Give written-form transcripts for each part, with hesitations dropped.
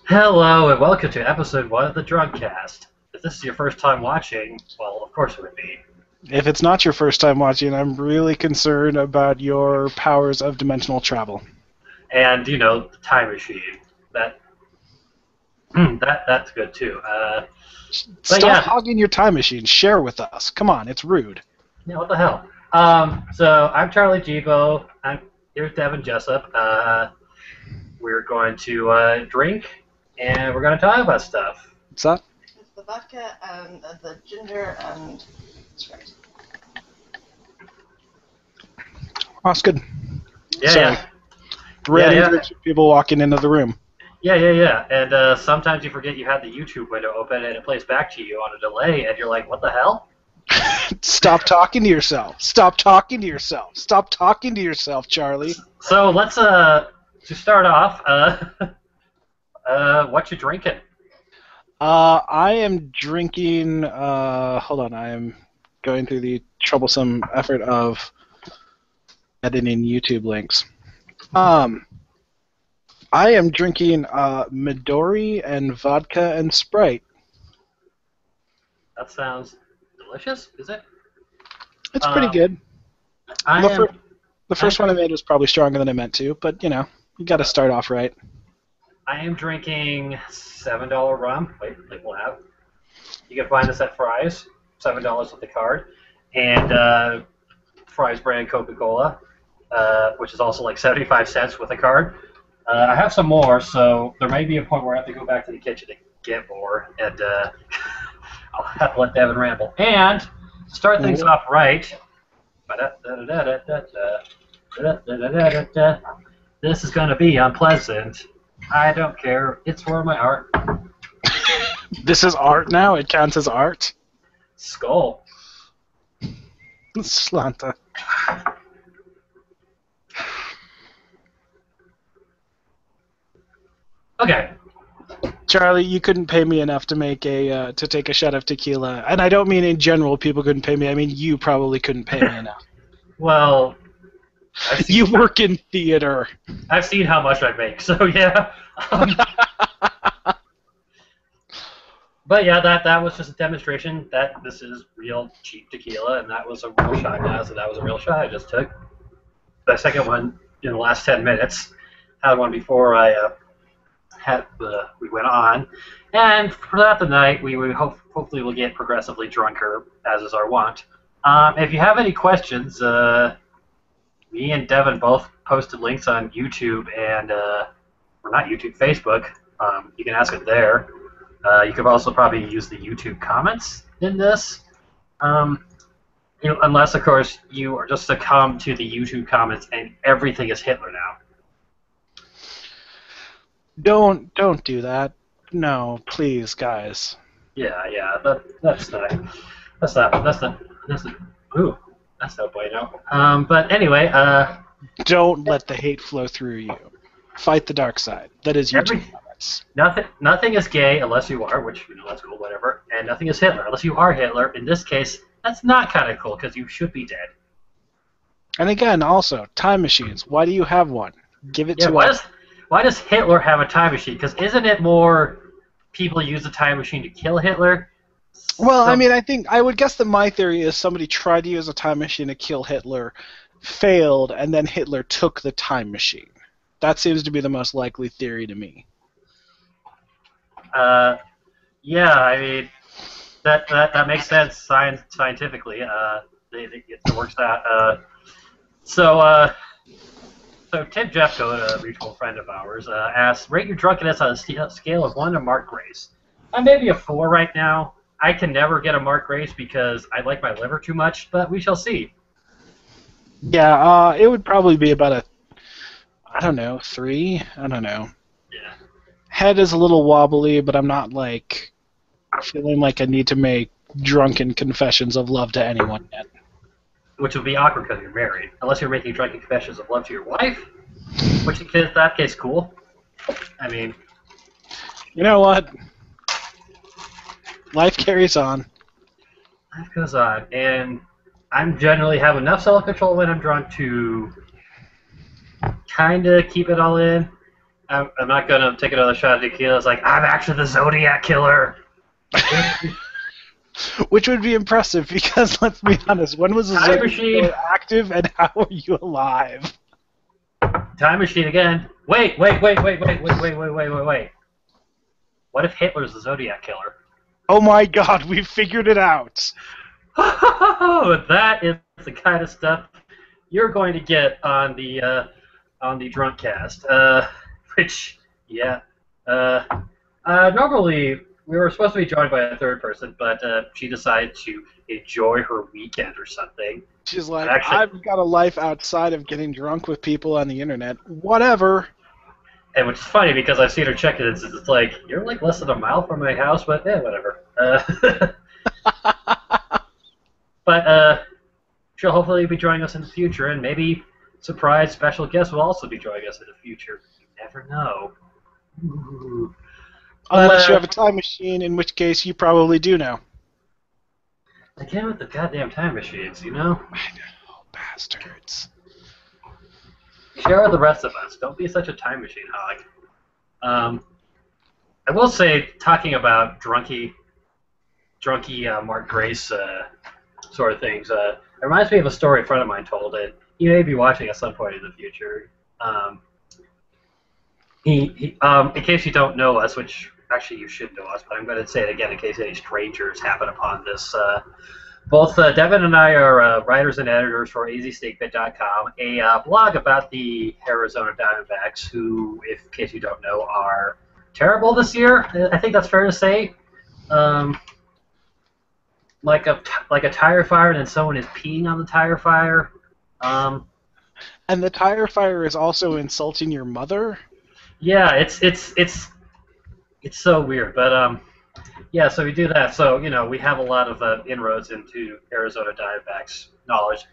Hello and welcome to episode 1 of the Drunkcast. If this is your first time watching, well, of course it would be. If it's not your first time watching, I'm really concerned about your powers of dimensional travel. And, the time machine. That, that's good too. Stop hogging your time machine. Share with us. Come on, it's rude. Yeah, what the hell? So I'm Charlie Gibo. Here's Devin Jessup. We're going to drink, and we're going to talk about stuff. What's that? It's the vodka and the ginger and Sprite. Oh, that's good. Yeah, Sorry. yeah. Ready Yeah. for people walking into the room. Yeah. And sometimes you forget you have the YouTube window open, and it plays back to you on a delay, and you're like, what the hell? Stop talking to yourself. Stop talking to yourself. Stop talking to yourself, Charlie. So let's, to start off, what you drinking? I am drinking. Hold on. I am going through the troublesome effort of editing YouTube links. I am drinking Midori and vodka and Sprite. That sounds delicious, is it? It's pretty good. The first one I made was probably stronger than I meant to, but you got to start off right. I am drinking $7 rum. Wait, we'll have. You can find this at Fry's, $7 with the card, and Fry's brand Coca-Cola, which is also like 75 cents with a card. I have some more, so there may be a point where I have to go back to the kitchen to get more, and I'll have to let Devin ramble. And to start things off right, this is going to be unpleasant. I don't care. It's for my art. This is art now? It counts as art? Skull. Slanta. Okay. Charlie, you couldn't pay me enough to make to take a shot of tequila, and I don't mean in general people couldn't pay me. I mean you probably couldn't pay me enough. Well, You work in theater. I've seen how much I make, so yeah. But yeah, that was just a demonstration that this is real cheap tequila, and that was a real shot glass, and that was a real shot I just took. The second one in the last 10 minutes. Had one before we went on, and throughout the night we hopefully will get progressively drunker, as is our wont. If you have any questions, me and Devin both posted links on YouTube and, or not YouTube, Facebook. You can ask it there. You could also probably use the YouTube comments in this. Unless, of course, you are just succumb to the YouTube comments and everything is Hitler now. Don't do that. No, please, guys. Yeah, that's not, ooh, that's no bueno. But anyway, Don't let the hate flow through you. Fight the dark side. That is YouTube comments. nothing is gay unless you are, which, that's cool, whatever, and nothing is Hitler unless you are Hitler. In this case, that's not kind of cool, because you should be dead. And again, also, time machines. Why do you have one? Give it to us. Why does Hitler have a time machine? Because isn't it more people use the time machine to kill Hitler? Well, I mean, I would guess that my theory is somebody tried to use a time machine to kill Hitler, failed, and then Hitler took the time machine. That seems to be the most likely theory to me. Yeah, I mean, that makes sense scientifically. It works out. So Tim Jeffco, a mutual friend of ours, asks, rate your drunkenness on a scale of 1 to Mark Grace. I'm maybe a 4 right now. I can never get a Mark Grace because I like my liver too much, but we shall see. Yeah, it would probably be about I don't know, 3? I don't know. Yeah. Head is a little wobbly, but I'm not, feeling like I need to make drunken confessions of love to anyone yet. Which would be awkward because you're married. Unless you're making drunken confessions of love to your wife, which in that case, cool. I mean... You know what? Life carries on. Life goes on, and I'm generally have enough self-control when I'm drunk to kind of keep it all in. I'm not gonna take another shot at tequila. It's like I'm actually the Zodiac killer. Which would be impressive because, let's be honest, when was the Time Zodiac machine. Killer active and how are you alive? Time machine again. Wait. What if Hitler's the Zodiac killer? Oh my god, we figured it out. That is the kind of stuff you're going to get on the Drunkcast. Which, yeah. Normally, we were supposed to be joined by a third person, but she decided to enjoy her weekend or something. She's like, Actually, I've got a life outside of getting drunk with people on the internet. Whatever. and which is funny because I've seen her check it. It's like, you're like less than a mile from my house, but yeah, whatever. But she'll hopefully be joining us in the future, and maybe surprise special guests will also be joining us in the future. You never know. Ooh. Unless you have a time machine, in which case you probably do now. Again with the goddamn time machines, you know? I know, bastards. Share with the rest of us. Don't be such a time machine hog. I will say, talking about drunky Mark Grace sort of things, it reminds me of a story a friend of mine told, and he may be watching at some point in the future. In case you don't know us, which actually you should know us, but I'm going to say it again in case any strangers happen upon this. Both Devin and I are writers and editors for EasyStakeBit.com, a blog about the Arizona Diamondbacks, who, in case you don't know, are terrible this year. I think that's fair to say. Like a tire fire, and then someone is peeing on the tire fire. And the tire fire is also insulting your mother? Yeah, it's so weird, but yeah. So we do that. So we have a lot of inroads into Arizona Diamondbacks knowledge,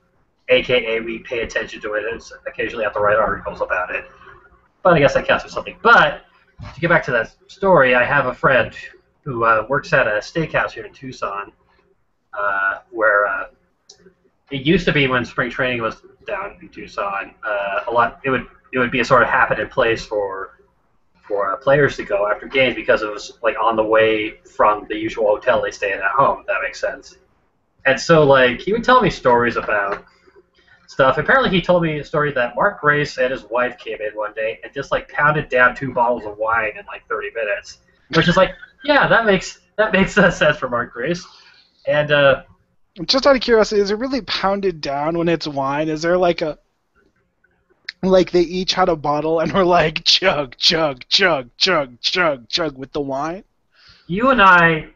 aka we pay attention to it and occasionally have to write articles about it. But I guess that counts for something. But to get back to that story, I have a friend who works at a steakhouse here in Tucson, where it used to be when spring training was down in Tucson. It would be a sort of happening place for players to go after games because it was like on the way from the usual hotel they stay in at home, if that makes sense. And so like he would tell me stories about stuff. Apparently he told me a story that Mark Grace and his wife came in one day and just like pounded down 2 bottles of wine in like 30 minutes. Which is like, yeah, that makes sense for Mark Grace. And just out of curiosity, is it really pounded down when it's wine? Is there like they each had a bottle and were like chug, chug, chug, chug, chug, chug with the wine? You and I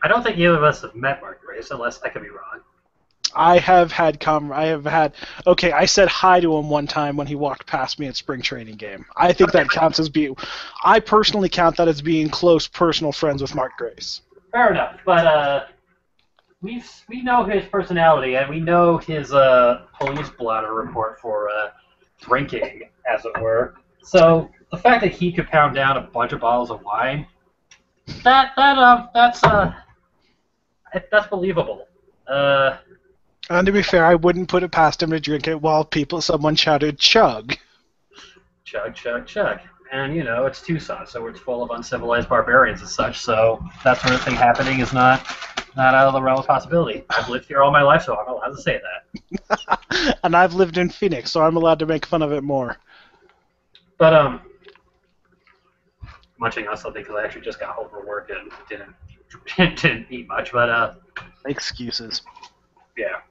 don't think either of us have met Mark Grace, unless I could be wrong. I said hi to him one time when he walked past me at spring training game. I think that counts as I personally count that as being close personal friends with Mark Grace. Fair enough, but we know his personality, and we know his police blotter report for drinking, as it were. So the fact that he could pound down a bunch of bottles of wine, that's believable. And to be fair, I wouldn't put it past him to drink it while someone shouted chug. Chug, chug, chug. And, it's Tucson, so it's full of uncivilized barbarians and such, so that sort of thing happening is not out of the realm of possibility. I've lived here all my life, so I'm allowed to say that. And I've lived in Phoenix, so I'm allowed to make fun of it more. But, munching on something because I actually just got home from work and didn't eat much, but, excuses. Yeah.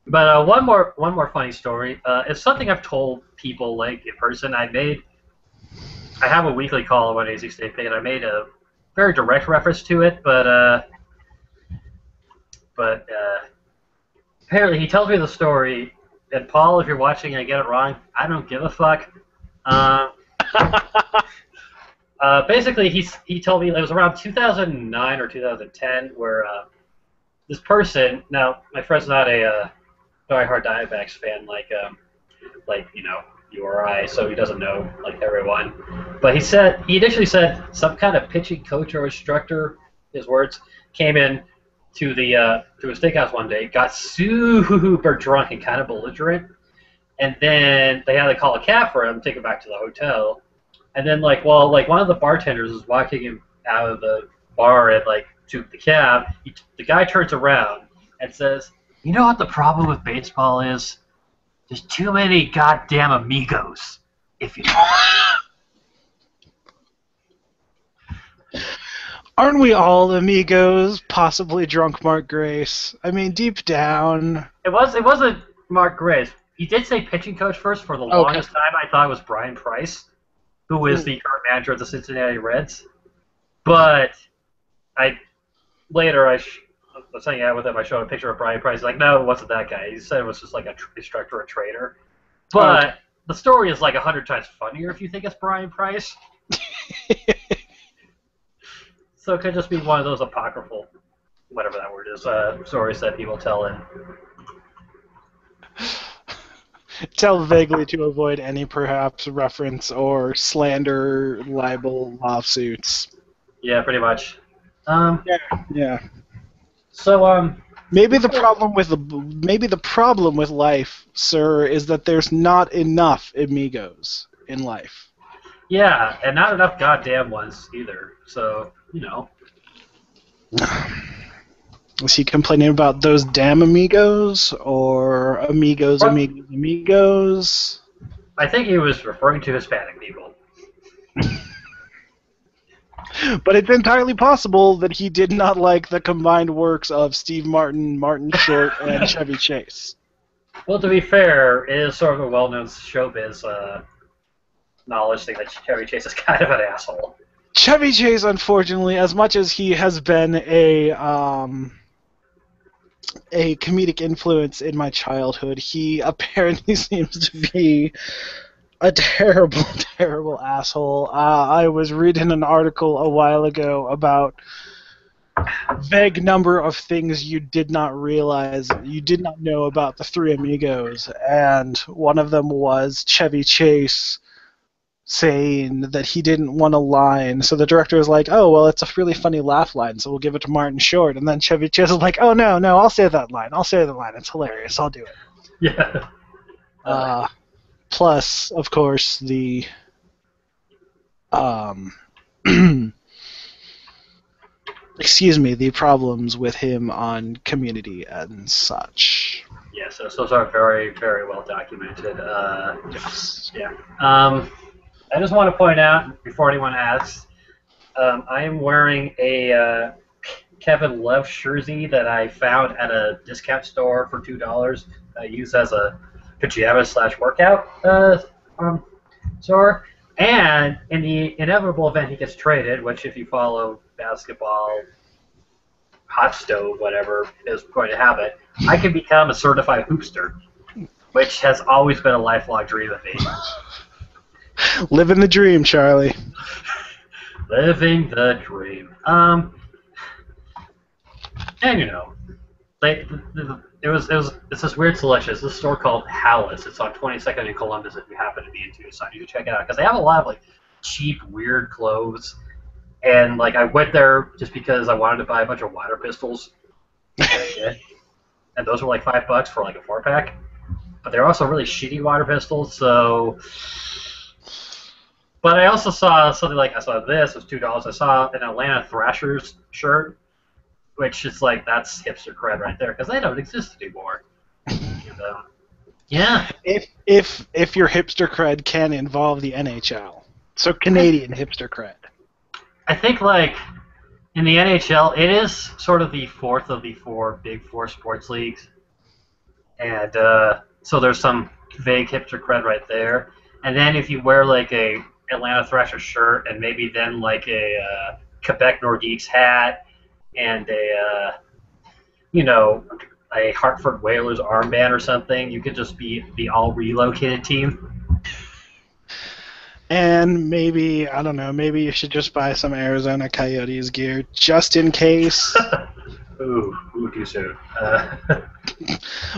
But one more funny story. It's something I've told people like in person. I have a weekly call on AC State Pay, and I made a very direct reference to it, but apparently he tells me the story. And Paul, if you're watching and I get it wrong, I don't give a fuck. Basically, he told me it was around 2009 or 2010 where this person. Now, my friend's not a diehard Diamondbacks fan like you or I, so he doesn't know like everyone. But he initially said some kind of pitching coach or instructor, his words, came in to a steakhouse one day, got super drunk and kind of belligerent, and then they had to call a cab for him, take him back to the hotel. And then like one of the bartenders is walking him out of the bar and like to the cab. The guy turns around and says, "You know what the problem with baseball is? There's too many goddamn amigos. If you know." Aren't we all amigos? Possibly drunk Mark Grace. I mean, deep down. It wasn't Mark Grace. He did say pitching coach first. For the longest time, I thought it was Brian Price, who is the current manager of the Cincinnati Reds. But I was hanging out with him. I showed a picture of Brian Price. He's like, no, it wasn't that guy. He said it was just like a instructor or trader. But the story is like 100 times funnier if you think it's Brian Price. So it could just be one of those apocryphal, whatever that word is, stories that people tell in. Tell vaguely to avoid any perhaps reference or slander, libel, lawsuits. Yeah, pretty much. Yeah. So maybe the problem with life, sir, is that there's not enough amigos in life. Yeah, and not enough goddamn ones either. So, you know. Was he complaining about those damn amigos or amigos? I think he was referring to Hispanic people. But it's entirely possible that he did not like the combined works of Steve Martin, Martin Short, and Chevy Chase. Well, to be fair, it is sort of a well-known showbiz knowledge thing that Chevy Chase is kind of an asshole. Chevy Chase, unfortunately, as much as he has been a comedic influence in my childhood, he apparently seems to be a terrible, terrible asshole. I was reading an article a while ago about a vague number of things you did not know about the Three Amigos, and one of them was Chevy Chase saying that he didn't want a line, so the director was like, oh, well, it's a really funny laugh line, so we'll give it to Martin Short, and then Chevy Chase was like, oh, no, I'll say that line, it's hilarious, I'll do it. Yeah. Plus, of course, the the problems with him on Community and such. Yes, those are very, very well documented. Yes. Yeah. I just want to point out, before anyone asks, I am wearing a Kevin Love jersey that I found at a discount store for $2. I use as a pajama/workout store. And in the inevitable event he gets traded, which if you follow basketball, hot stove, whatever is going to happen, I can become a certified hoopster, which has always been a lifelong dream of me. Living the dream, Charlie. Living the dream. And you know, it's this weird selection. It's this store called Hallis. It's on 22nd in Columbus. If you happen to be in Tucson, you can check it out because they have a lot of like cheap, weird clothes. And like I went there just because I wanted to buy a bunch of water pistols, and I did. And those were like $5 for like a 4-pack. But they're also really shitty water pistols. So, but I also saw something like this. It was $2. I saw an Atlanta Thrashers shirt, which is like that's hipster cred right there because they don't exist anymore. Yeah. If your hipster cred can involve the NHL, so Canadian hipster cred. I think like in the NHL, it is sort of the fourth of the big four sports leagues, and so there's some vague hipster cred right there. And then if you wear like a Atlanta Thrashers shirt and maybe then like a Quebec Nordiques hat and a Hartford Whalers armband or something, you could just be the all relocated team. And maybe, I don't know, maybe you should just buy some Arizona Coyotes gear just in case. Ooh, too soon.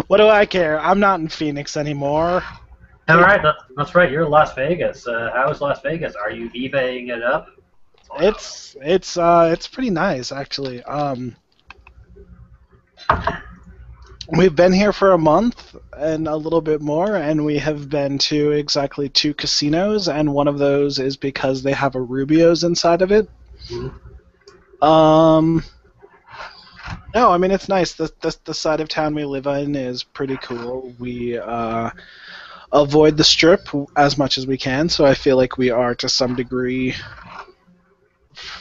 What do I care? I'm not in Phoenix anymore. All right, that's right. You're in Las Vegas. How is Las Vegas? Are you Vivaing it up? It's pretty nice actually. We've been here for a month and a little bit more, and we have been to exactly 2 casinos, and one of those is because they have a Rubio's inside of it. Mhm. Um, no, I mean it's nice. The side of town we live in is pretty cool. We avoid the strip as much as we can, so I feel like we are to some degree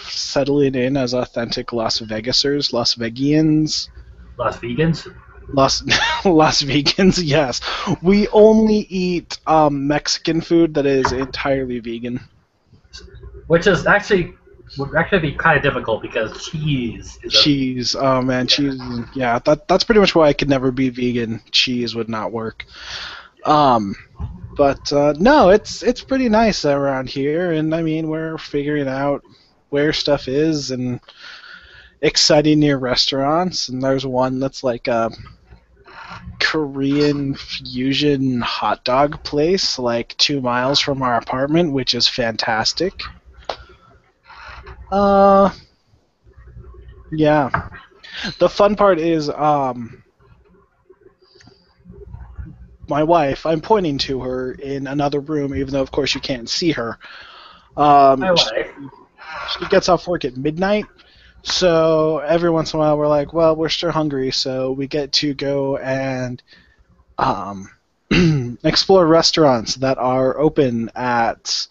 settling in as authentic Las Vegasers, Las Vegians. Las Vegans, Las Las Vegans, yes. We only eat Mexican food that is entirely vegan. which is actually would actually be kind of difficult because cheese is a Cheese, oh man, yeah. cheese. Yeah, that's pretty much why I could never be vegan. Cheese would not work. Um, but no, it's pretty nice around here, and I mean we're figuring out where stuff is and exciting new restaurants. And there's one that's like a Korean fusion hot dog place like 2 miles from our apartment, which is fantastic. Yeah. The fun part is my wife, I'm pointing to her in another room, even though of course you can't see her. My She, wife. she gets off work at midnight, so every once in a while we're like, well, we're still hungry, so we get to go and um, explore restaurants that are open at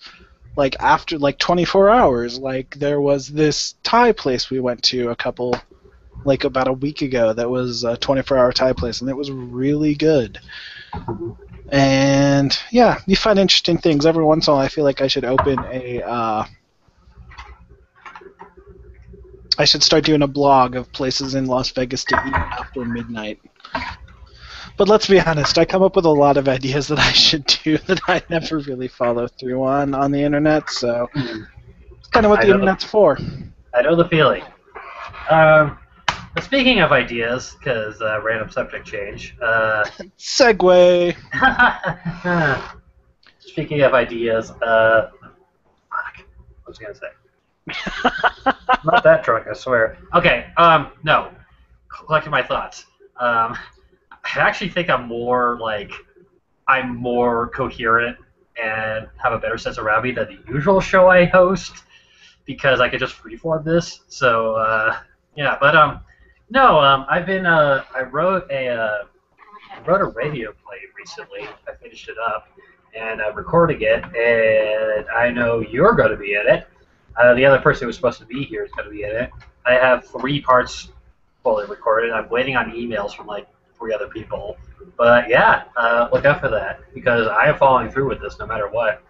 like after like 24 hours. Like there was this Thai place we went to like about a week ago that was a 24-hour Thai place, and it was really good. And yeah, you find interesting things every once in a while. I feel like I should open I should start doing a blog of places in Las Vegas to eat after midnight. But let's be honest, I come up with a lot of ideas that I should do that I never really follow through on the internet, so it's kind of what I the know. internet's for. I know the feeling. But speaking of ideas, because random subject change. Segway. Speaking of ideas, fuck. What was I gonna say? I'm not that drunk, I swear. Okay, no. Collecting my thoughts. I actually think I'm more coherent and have a better sense around me than the usual show I host because I could just freeform this. So yeah, but no, I wrote a radio play recently. I finished it up and I'm recording it, and I know you're going to be in it. The other person who was supposed to be here is going to be in it. I have 3 parts fully recorded. I'm waiting on emails from like 3 other people. But yeah, look out for that because I am following through with this no matter what.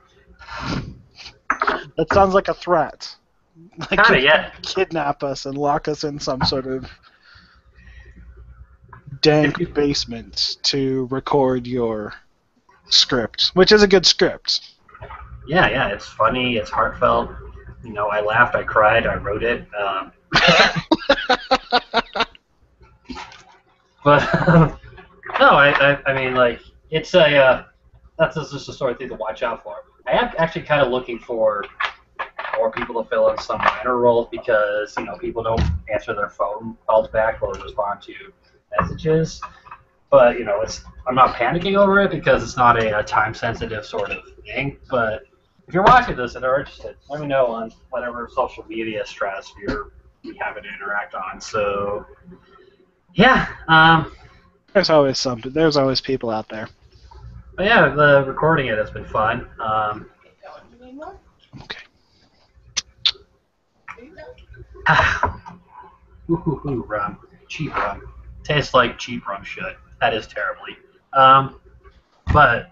That sounds like a threat. Like Kinda, you're yeah. gonna kidnap us and lock us in some sort of dank basement to record your script, which is a good script. Yeah, it's funny, it's heartfelt. You know, I laughed, I cried, I wrote it. But no, I mean, like, it's that's just a sort of thing to watch out for. I am actually kind of looking for more people to fill in some minor roles because, you know, people don't answer their phone calls back or respond to messages. But, you know, I'm not panicking over it because it's not a time-sensitive sort of thing. But if you're watching this and are interested, let me know on whatever social media stratosphere we happen to interact on. So, yeah. There's always something. There's always people out there. But yeah, the recording it has been fun. Okay. Rum. Cheap rum. Tastes like cheap rum should. That is terribly. But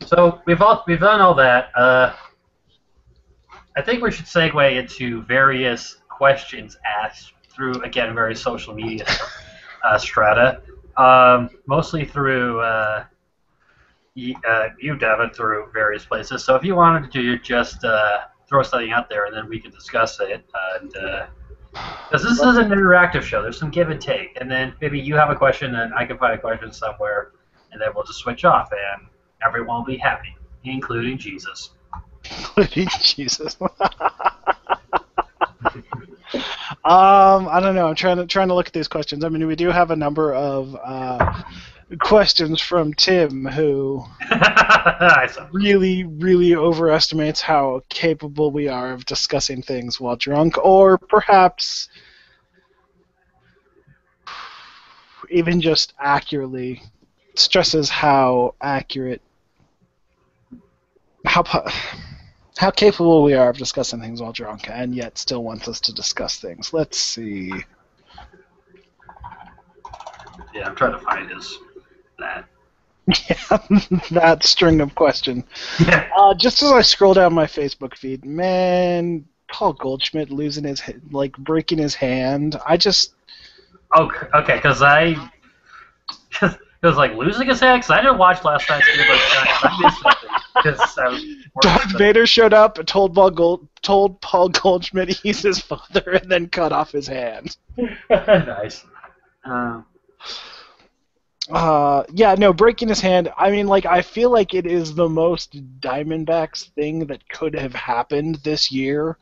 so we've done all that. I think we should segue into various questions asked through, again, various social media strata. Mostly through you, Devin, through various places. So if you wanted to just throw something out there and then we can discuss it. Because this is an interactive show. There's some give and take. And then maybe you have a question and I can find a question somewhere, and then we'll just switch off and everyone will be happy, including Jesus. Including Jesus. I don't know. I'm trying to look at these questions. I mean, we do have a number of questions from Tim, who I saw. really overestimates how capable we are of discussing things while drunk, or perhaps even just accurately stresses how accurate, how capable we are of discussing things while drunk, and yet still wants us to discuss things. Let's see. Yeah, I'm trying to find that. Yeah, that string of question. Yeah. Just as I scroll down my Facebook feed, man, Paul Goldschmidt breaking his hand. Oh, okay, because it was like losing his head, because I didn't watch last night's Game of Thrones. I missed something, because I was Darth Vader showed up and told Paul Goldschmidt he's his father, and then cut off his hand. Nice. Yeah, no, breaking his hand. I mean, I feel like it is the most Diamondbacks thing that could have happened this year.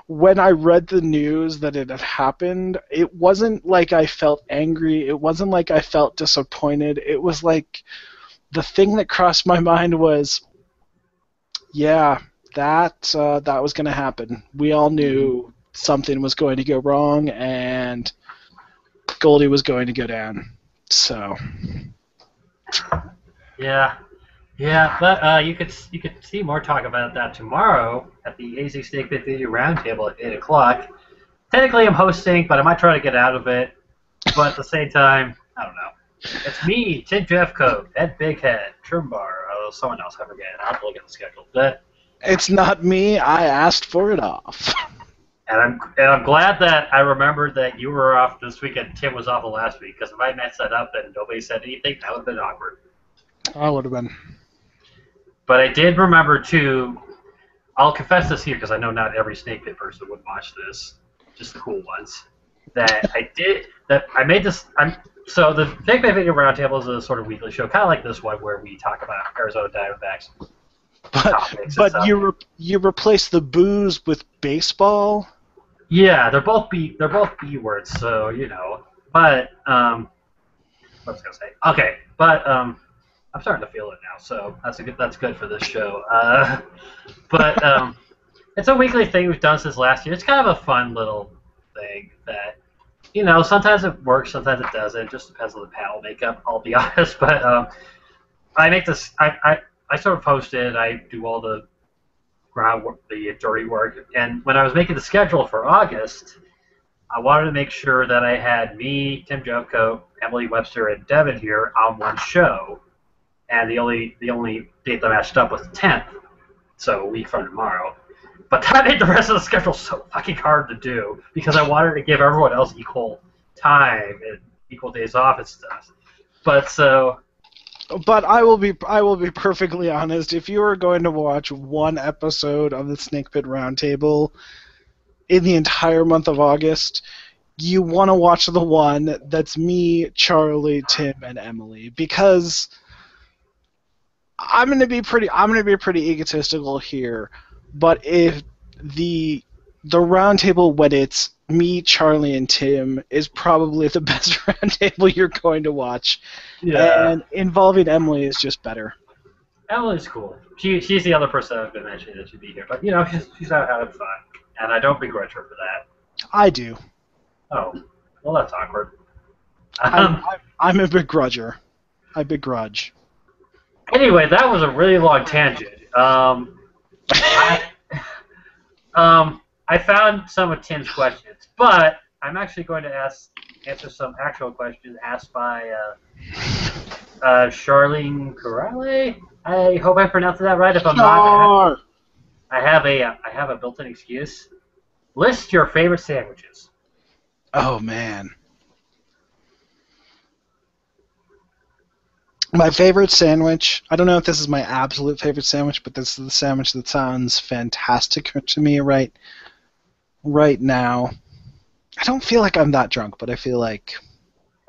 When I read the news that it had happened, it wasn't like I felt angry. It wasn't like I felt disappointed. It was like the thing that crossed my mind was, yeah, that was going to happen. We all knew something was going to go wrong, and Goldie was going to go down. So. Yeah, but you could see more talk about that tomorrow at the AZ Snake Pit Video Roundtable at 8 o'clock. Technically, I'm hosting, but I might try to get out of it. But at the same time, I don't know. It's me, Tim Jeffcoat, Ed Bighead, Trimbar, someone else. I forget. I'll have to look at the schedule. But it's not me. I asked for it off. And I'm glad that I remembered that you were off this week and Tim was off the last week, because if I messed that up and nobody said anything, that would have been awkward. I would have been. But I did remember too. I'll confess this here because I know not every Snake Pit person would watch this, just the cool ones. I made this. So the Snake Pit Video Roundtable is a sort of weekly show, kind of like this one, where we talk about Arizona Diamondbacks. But you replace the booze with baseball. Yeah, they're both B words, so you know. But what was I gonna say? Okay, but I'm starting to feel it now, so that's good for this show. But it's a weekly thing we've done since last year. It's kind of a fun little thing that, you know, sometimes it works, sometimes it doesn't. It just depends on the panel makeup, I'll be honest. But I make this. I sort of post it. I do all the groundwork, the dirty work. And when I was making the schedule for August, I wanted to make sure that I had me, Tim Jeffcoat, Emily Webster, and Devin here on one show. And the only date that matched up was the 10th, so a week from tomorrow. But that made the rest of the schedule so fucking hard to do, because I wanted to give everyone else equal time and equal days off and stuff. But I will be perfectly honest. If you are going to watch one episode of the Snake Pit Roundtable in the entire month of August, you want to watch the one that's me, Charlie, Tim, and Emily, because I'm going to be pretty egotistical here. But if the roundtable when it's me, Charlie, and Tim is probably the best roundtable you're going to watch. Yeah. And involving Emily is just better. Emily's cool. She's the other person I've been mentioning that should be here. But, you know, she's out having fun. And I don't begrudge her for that. I do. Oh. Well, that's awkward. I'm a begrudger. I begrudge. Anyway, that was a really long tangent. I found some of Tim's questions, but I'm actually going to answer some actual questions asked by Charlene Corrale. I hope I pronounced that right. If I'm not, I have a built-in excuse. List your favorite sandwiches. Oh man. My favorite sandwich, I don't know if this is my absolute favorite sandwich, but this is the sandwich that sounds fantastic to me right now. I don't feel like I'm that drunk, but I feel like...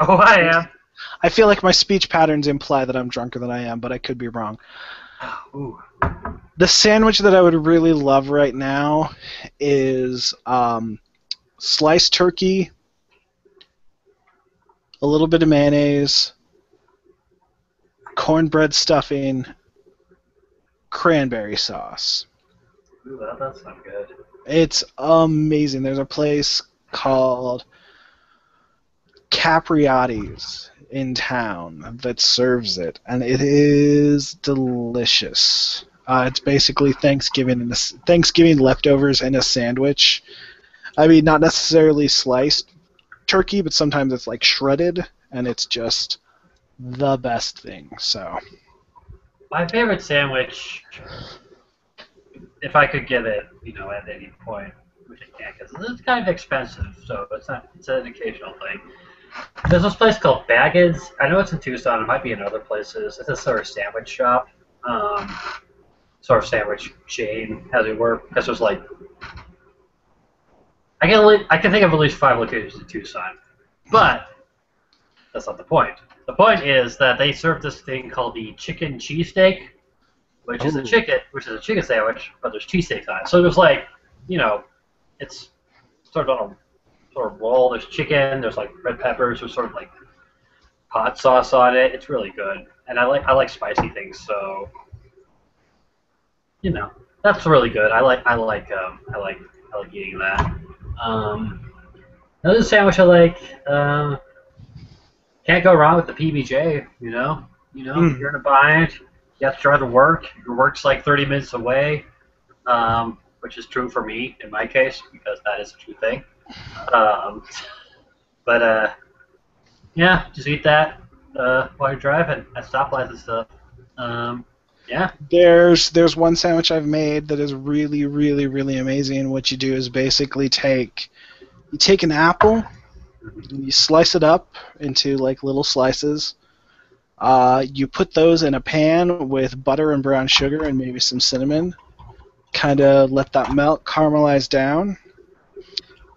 Oh, I am. I feel like my speech patterns imply that I'm drunker than I am, but I could be wrong. Ooh. The sandwich that I would really love right now is sliced turkey, a little bit of mayonnaise, cornbread stuffing, cranberry sauce. Ooh, that does sound good. It's amazing. There's a place called Capriati's in town that serves it, and it is delicious. It's basically Thanksgiving leftovers in a sandwich. I mean, not necessarily sliced turkey, but sometimes it's like shredded, and it's just the best thing. So, My favorite sandwich, if I could get it, at any point, which I can't because it's kind of expensive, so it's not. It's an occasional thing. There's this place called Baggett's. I know it's in Tucson. It might be in other places. It's a sort of sandwich shop, sort of sandwich chain, as it were. Because there's like, I can think of at least 5 locations in Tucson, but that's not the point. The point is that they serve this thing called the chicken cheesesteak, which is a chicken sandwich, but there's cheesesteaks on it. So there's like, it's sort of on a sort of roll. There's chicken. There's like red peppers. There's sort of like hot sauce on it. It's really good, and I like spicy things, so that's really good. I like eating that. Another sandwich I like. Can't go wrong with the PBJ. If you're in a bind, you have to drive to work. Your work's like 30 minutes away, which is true for me in my case because that is a true thing. But yeah, just eat that while you're driving at stoplights and stuff. Yeah. there's one sandwich I've made that is really, really, really amazing. What you do is basically take an apple, and you slice it up into like little slices. You put those in a pan with butter and brown sugar and maybe some cinnamon. Kind of let that melt, caramelize down,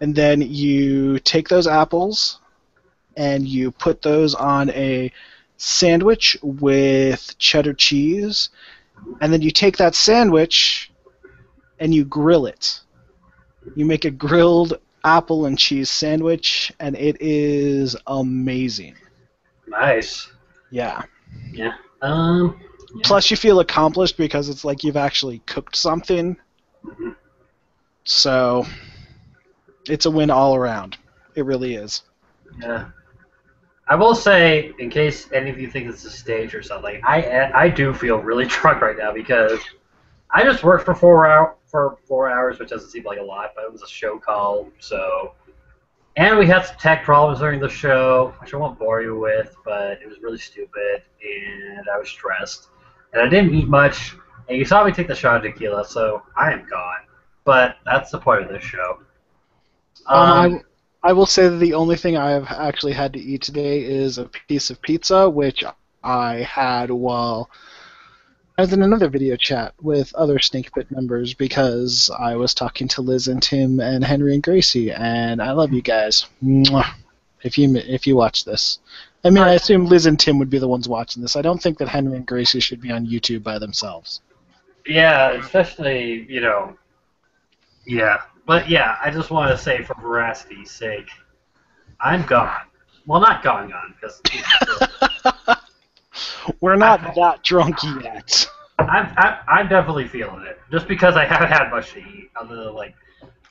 and then you take those apples and you put those on a sandwich with cheddar cheese, and then you take that sandwich and you grill it. You make a grilled apple and cheese sandwich, and it is amazing. Nice. Yeah. Yeah. Plus, you feel accomplished because it's like you've actually cooked something. Mhm. So, it's a win all around. It really is. Yeah. I will say, in case any of you think it's a stage or something, I do feel really drunk right now because I just worked for 4 hours, which doesn't seem like a lot, but it was a show call, so. And we had some tech problems during the show, which I won't bore you with, but it was really stupid, and I was stressed. And I didn't eat much, and you saw me take the shot of tequila, so I am gone. But that's the point of this show. I will say that the only thing I have actually had to eat today is a piece of pizza, which I had while I was in another video chat with other Snake Pit members because I was talking to Liz and Tim and Henry and Gracie, and I love you guys. Mwah. If you watch this. I mean, I assume Liz and Tim would be the ones watching this. I don't think that Henry and Gracie should be on YouTube by themselves. Yeah, especially, yeah. But yeah, I just want to say for veracity's sake, I'm gone. Well, not gone, because We're not that drunk yet. I'm definitely feeling it. Just because I haven't had much to eat, other than like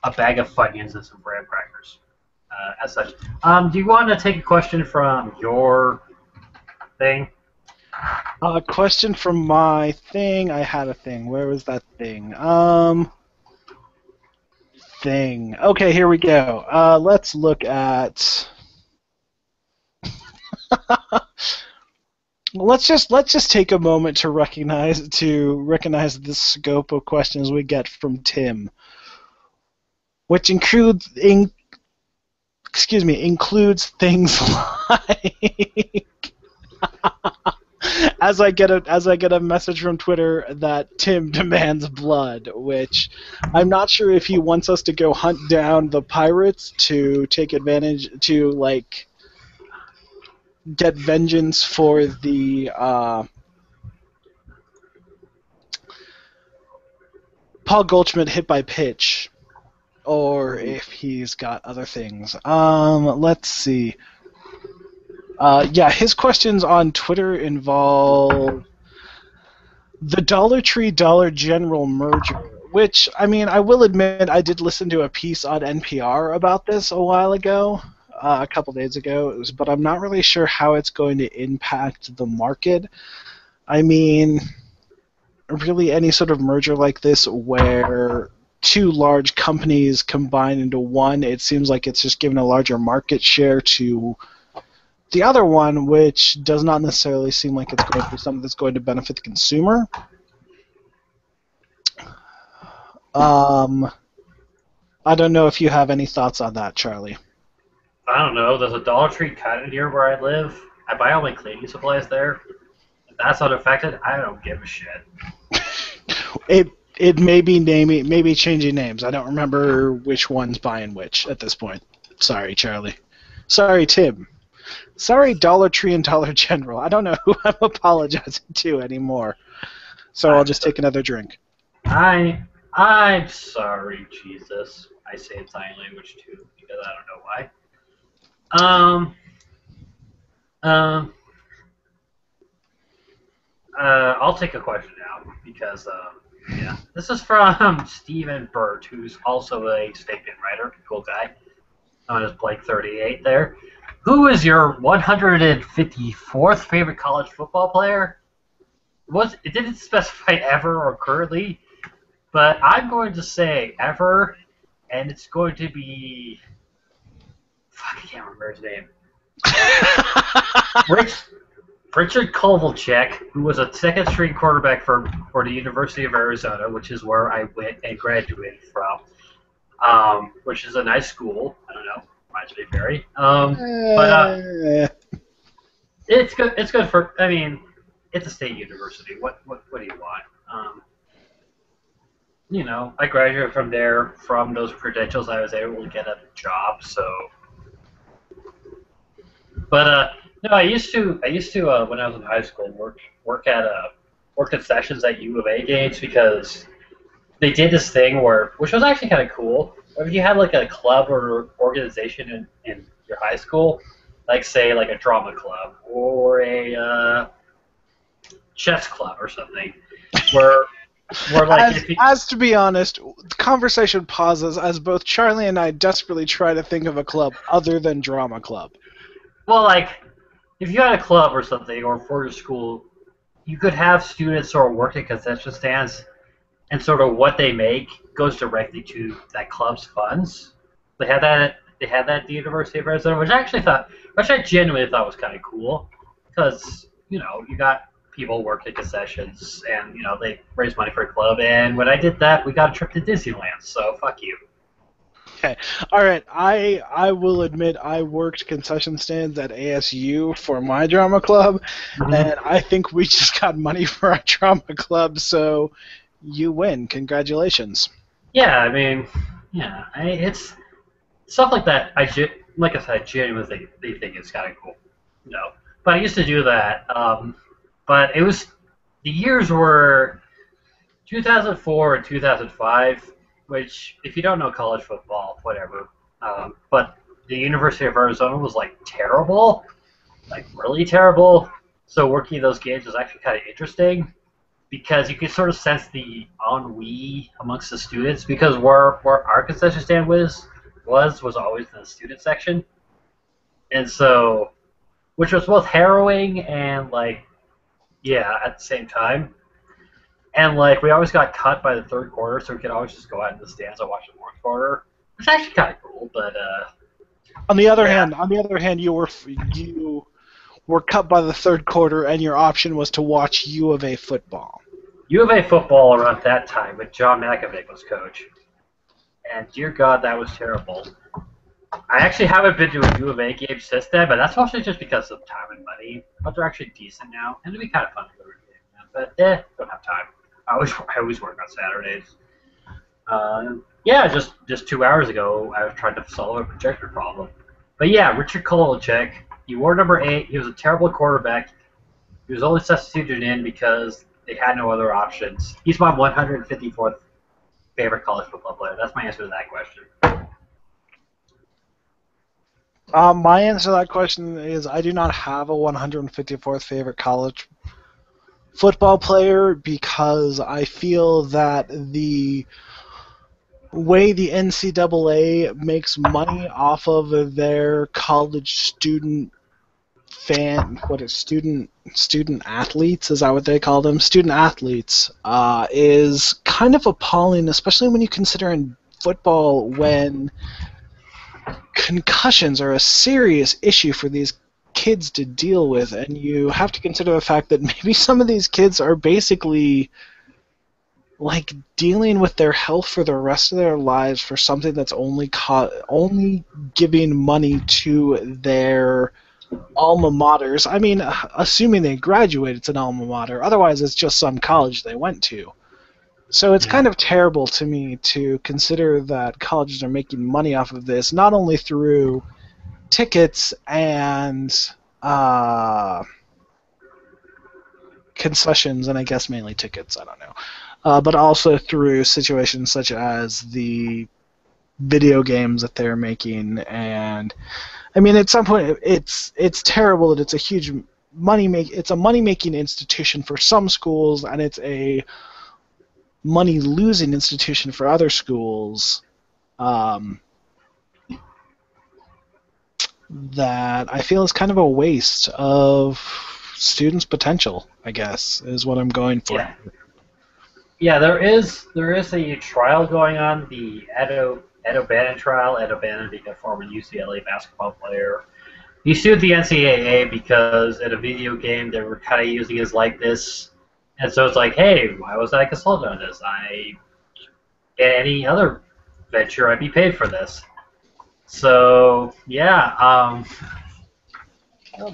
a bag of Funyuns and some graham crackers, as such. Do you want to take a question from your thing? A question from my thing. I had a thing. Where was that thing? Thing. Okay, here we go. Let's look at. let's just take a moment to recognize the scope of questions we get from Tim, which includes things like as I get a message from Twitter that Tim demands blood, which I'm not sure if he wants us to go hunt down the pirates to take advantage to like get vengeance for the Paul Goldschmidt hit by pitch, or if he's got other things. Let's see. Yeah, his questions on Twitter involve the Dollar Tree Dollar General merger, which, I mean, I will admit I did listen to a piece on NPR about this a while ago, a couple days ago, but I'm not really sure how it's going to impact the market. I mean, really any sort of merger like this where two large companies combine into one, it seems like it's just given a larger market share to the other one, which does not necessarily seem like it's going to be something that's going to benefit the consumer. I don't know if you have any thoughts on that, Charlie. I don't know. There's a Dollar Tree kind of near where I live. I buy all my cleaning supplies there. If that's unaffected, I don't give a shit. It may be maybe changing names. I don't remember which one's buying which at this point. Sorry, Charlie. Sorry, Tim. Sorry, Dollar Tree and Dollar General. I don't know who I'm apologizing to anymore. So I'll just take another drink. I'm sorry, Jesus. I say in sign language too because I don't know why. I'll take a question now because yeah, this is from Stephen Burt, who's also a statement writer, cool guy, known as Blake38 there. Who is your 154th favorite college football player? It didn't specify ever or currently, but I'm going to say ever, and it's going to be... Fuck, I can't remember his name. Richard Kovalchuk, who was a second-string quarterback for the University of Arizona, which is where I went and graduated from, which is a nice school. I don't know. Reminds me very. But it's good. It's good for. I mean, it's a state university. What do you want? You know, I graduated from there. From those credentials, I was able to get a job. So, but no, I used to when I was in high school work at sessions at U of A games because they did this thing which was actually kind of cool. If you had like a club or organization in your high school, like say like a drama club or a chess club or something, where like as to be honest, the conversation pauses as both Charlie and I desperately try to think of a club other than drama club. Well, like if you had a club or something or for your school, you could have students sort of work at concession stands, and sort of what they make goes directly to that club's funds. They had that at the University of Arizona, which I genuinely thought was kind of cool, because you got people work at concessions, and they raise money for a club. And when I did that, we got a trip to Disneyland. So fuck you. Okay, all right. I will admit I worked concession stands at ASU for my drama club, and I think we just got money for our drama club. So you win. Congratulations. Yeah, I mean, yeah, it's stuff like that. Like I said, I genuinely think it's kind of cool. But I used to do that. But the years were 2004 and 2005, which, if you don't know college football, whatever. But the University of Arizona was like terrible, like really terrible. So working those games was actually kind of interesting, because you could sort of sense the ennui amongst the students, because where our concession stand was always in the student section, and so, which was both harrowing and at the same time, and we always got cut by the third quarter, so we could always just go out in the stands and watch the fourth quarter, which is actually kind of cool. But on the other hand, you were cut by the third quarter, and your option was to watch U of A football. U of A football around that time, when John Malkovich was coach. And dear God, that was terrible. I actually haven't been to a U of A game since then, but that's mostly just because of time and money. But they're actually decent now, and it'd be kind of fun to go to a game. But don't have time. I always work on Saturdays. Just 2 hours ago, I was trying to solve a projector problem. But yeah, Richard Kovalchuk, he wore number 8. He was a terrible quarterback. He was only substituted in because they had no other options. He's my 154th favorite college football player? That's my answer to that question. My answer to that question is I do not have a 154th favorite college football player because I feel that the way the NCAA makes money off of their college student student athletes, is that what they call them? Student athletes, is kind of appalling, especially when you consider in football when concussions are a serious issue for these kids to deal with, and you have to consider the fact that maybe some of these kids are basically like dealing with their health for the rest of their lives for something that's only giving money to their alma maters. I mean, assuming they graduate, it's an alma mater. Otherwise, it's just some college they went to. So it's kind of terrible to me to consider that colleges are making money off of this, not only through tickets and concessions, and I guess mainly tickets, I don't know, but also through situations such as the video games that they're making. And I mean, at some point, it's terrible that it's a huge it's a money-making institution for some schools, and it's a money-losing institution for other schools, that I feel is kind of a waste of students' potential, I guess, is what I'm going for. Yeah, there is a trial going on, the Ed O'Bannon trial. Ed O'Bannon being a former UCLA basketball player. He sued the NCAA because in a video game they were kind of using his likeness. And so it's like, hey, why was I consulted on this? In any other venture, I'd be paid for this. So, yeah. Oh,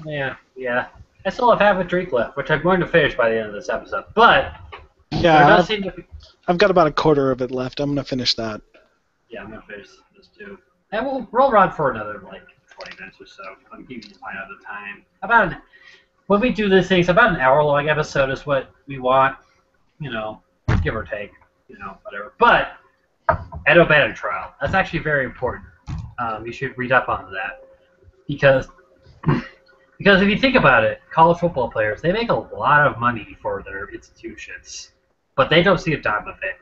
man. Yeah. I still have half a drink left, which I'm going to finish by the end of this episode. But yeah, I've got about a quarter of it left. I'm going to finish that. Yeah, I'm going to finish this too. And we'll roll around for another, 20 minutes or so. I'm giving you another time. When we do these things, about an hour-long episode is what we want, give or take, whatever. But Ed O'Bannon trial, that's actually very important. You should read up on that because if you think about it, college football players, they make a lot of money for their institutions, but they don't see a dime of it.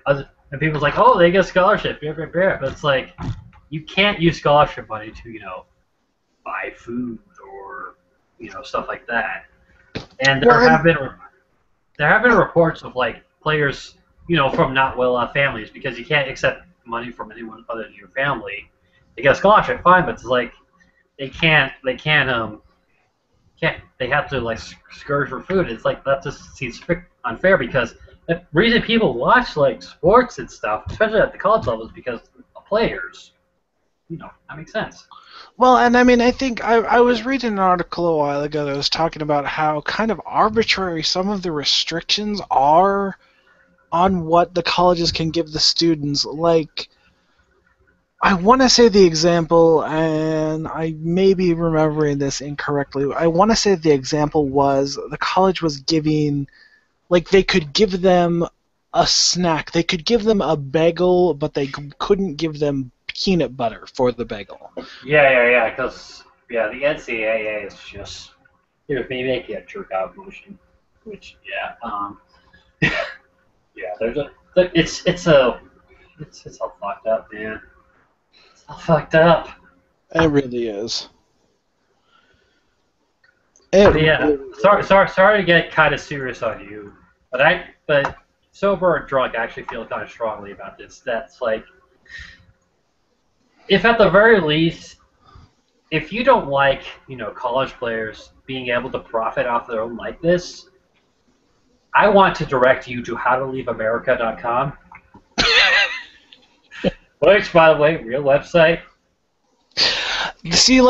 And people's like, oh, they get scholarship, but it's like you can't use scholarship money to buy food or stuff like that. And there have been reports of players from not well-off families, because you can't accept money from anyone other than your family. They get a scholarship, fine, but it's like they have to scourge for food. It's like that just seems unfair, because the reason people watch sports and stuff, especially at the college level, is because of players. That makes sense. Well, and I mean, I think I was reading an article a while ago that was talking about how kind of arbitrary some of the restrictions are on what the colleges can give the students. Like, I want to say the example, and I may be remembering this incorrectly. I want to say the example was the college was giving, they could give them a snack. They could give them a bagel, but they couldn't give them peanut butter for the bagel. Yeah, because the NCAA is just maybe making a jerk out motion, which it's all fucked up, man. It's all fucked up. It really is. Sorry to get kind of serious on you, but sober or drunk, I actually feel kind of strongly about this. That's if at the very least, if you don't like, college players being able to profit off their own likeness, I want to direct you to howtoleaveamerica.com. Which, by the way, real website. See,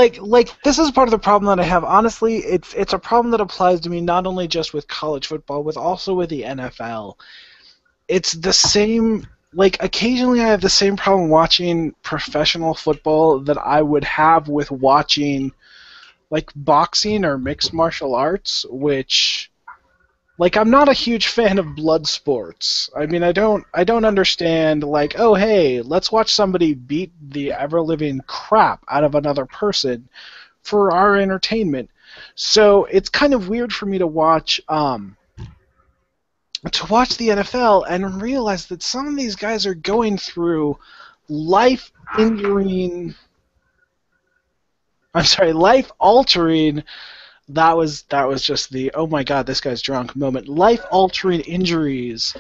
this is part of the problem that I have. Honestly, it's a problem that applies to me not only just with college football, but also with the NFL. It's the same. Occasionally I have the same problem watching professional football that I would have with watching, boxing or mixed martial arts, which Like, I'm not a huge fan of blood sports. I mean, I don't understand, like, oh, hey, let's watch somebody beat the ever-living crap out of another person for our entertainment. So it's kind of weird for me to watch the NFL and realize that some of these guys are going through life-injuring... I'm sorry, life-altering... That was just the oh my god, this guy's drunk moment. Life-altering injuries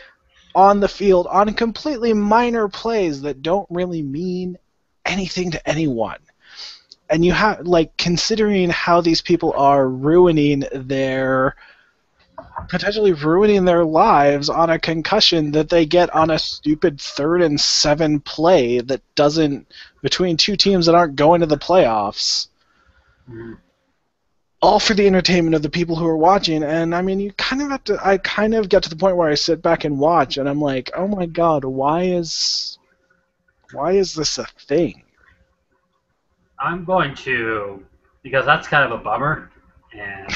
on the field on completely minor plays that don't really mean anything to anyone. And you have, like, considering how these people are potentially ruining their lives on a concussion that they get on a stupid 3rd and 7 play that doesn't, between two teams that aren't going to the playoffs. Mm. All for the entertainment of the people who are watching, and I mean, I kind of get to the point where I sit back and watch, and I'm like, oh my god, why is this a thing? I'm going to, because that's kind of a bummer, and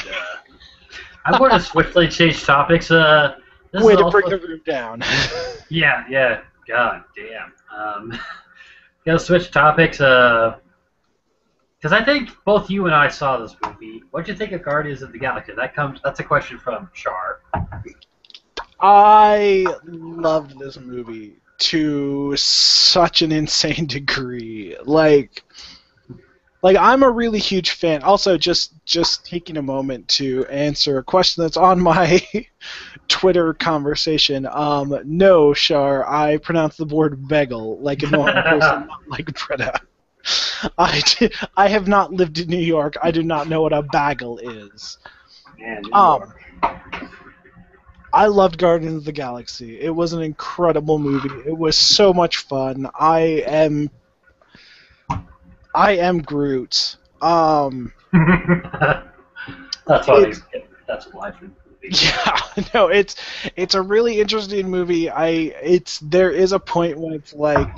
I'm going to swiftly change topics. This Way is to also, bring the room down. yeah, god damn. Gonna switch topics, because I think both you and I saw this movie. What'd you think of Guardians of the Galaxy? That's a question from Char. I loved this movie to such an insane degree. Like I'm a really huge fan. Also, just taking a moment to answer a question that's on my Twitter conversation. No, Char, I pronounce the word bagel like a normal person, not like Bretta. I have not lived in New York. I do not know what a bagel is. Man, New York. I loved Guardians of the Galaxy. It was an incredible movie. It was so much fun. I am Groot. That's funny. That's life in the movie. Yeah, no, it's a really interesting movie. There is a point when it's like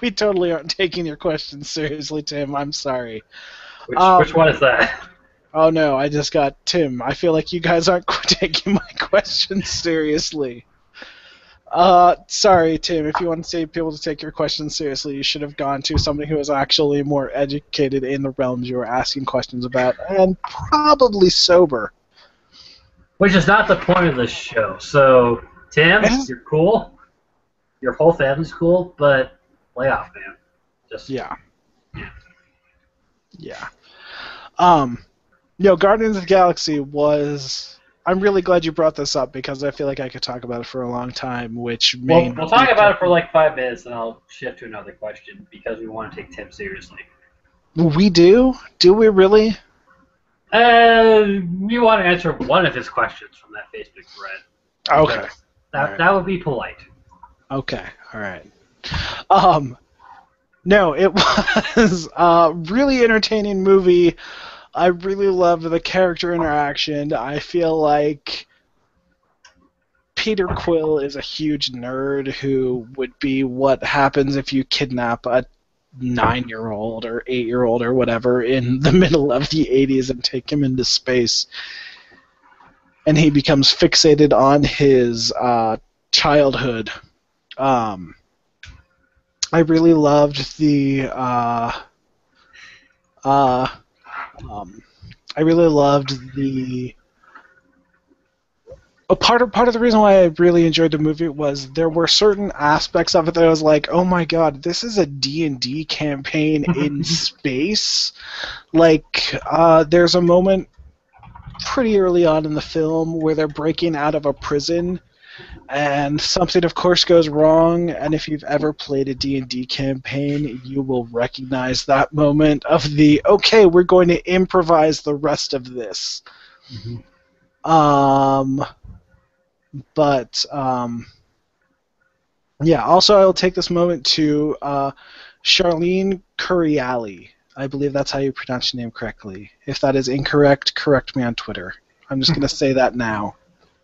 we totally aren't taking your questions seriously, Tim. I'm sorry. Which one is that? Oh no, I just got Tim. I feel like you guys aren't taking my questions seriously. Sorry, Tim. If you want to say people to take your questions seriously, you should have gone to somebody who is actually more educated in the realms you were asking questions about, and probably sober. Which is not the point of this show. So, Tim, you're cool. Your whole family's cool, but lay off, man. Yeah. Guardians of the Galaxy was... I'm really glad you brought this up because I feel like I could talk about it for a long time, which may... We'll talk about it for like 5 minutes, and I'll shift to another question because we want to take Tim seriously. We do? Do we really? We want to answer one of his questions from that Facebook thread. Okay. That would be polite. Okay, alright. No, it was a really entertaining movie. I really loved the character interaction. I feel like Peter Quill is a huge nerd who would be what happens if you kidnap a 9-year-old or 8-year-old or whatever in the middle of the 80s and take him into space. And he becomes fixated on his childhood. I really loved the part of the reason why I really enjoyed the movie was there were certain aspects of it that I was like, oh my god, this is a D&D campaign in space. Like, there's a moment pretty early on in the film where they're breaking out of a prison and something of course goes wrong, and if you've ever played a D&D campaign, you will recognize that moment of the, okay, we're going to improvise the rest of this. Mm-hmm. Yeah, also I will take this moment to Charlene Curiali. I believe that's how you pronounce your name correctly. If that is incorrect, correct me on Twitter. I'm just going to say that now,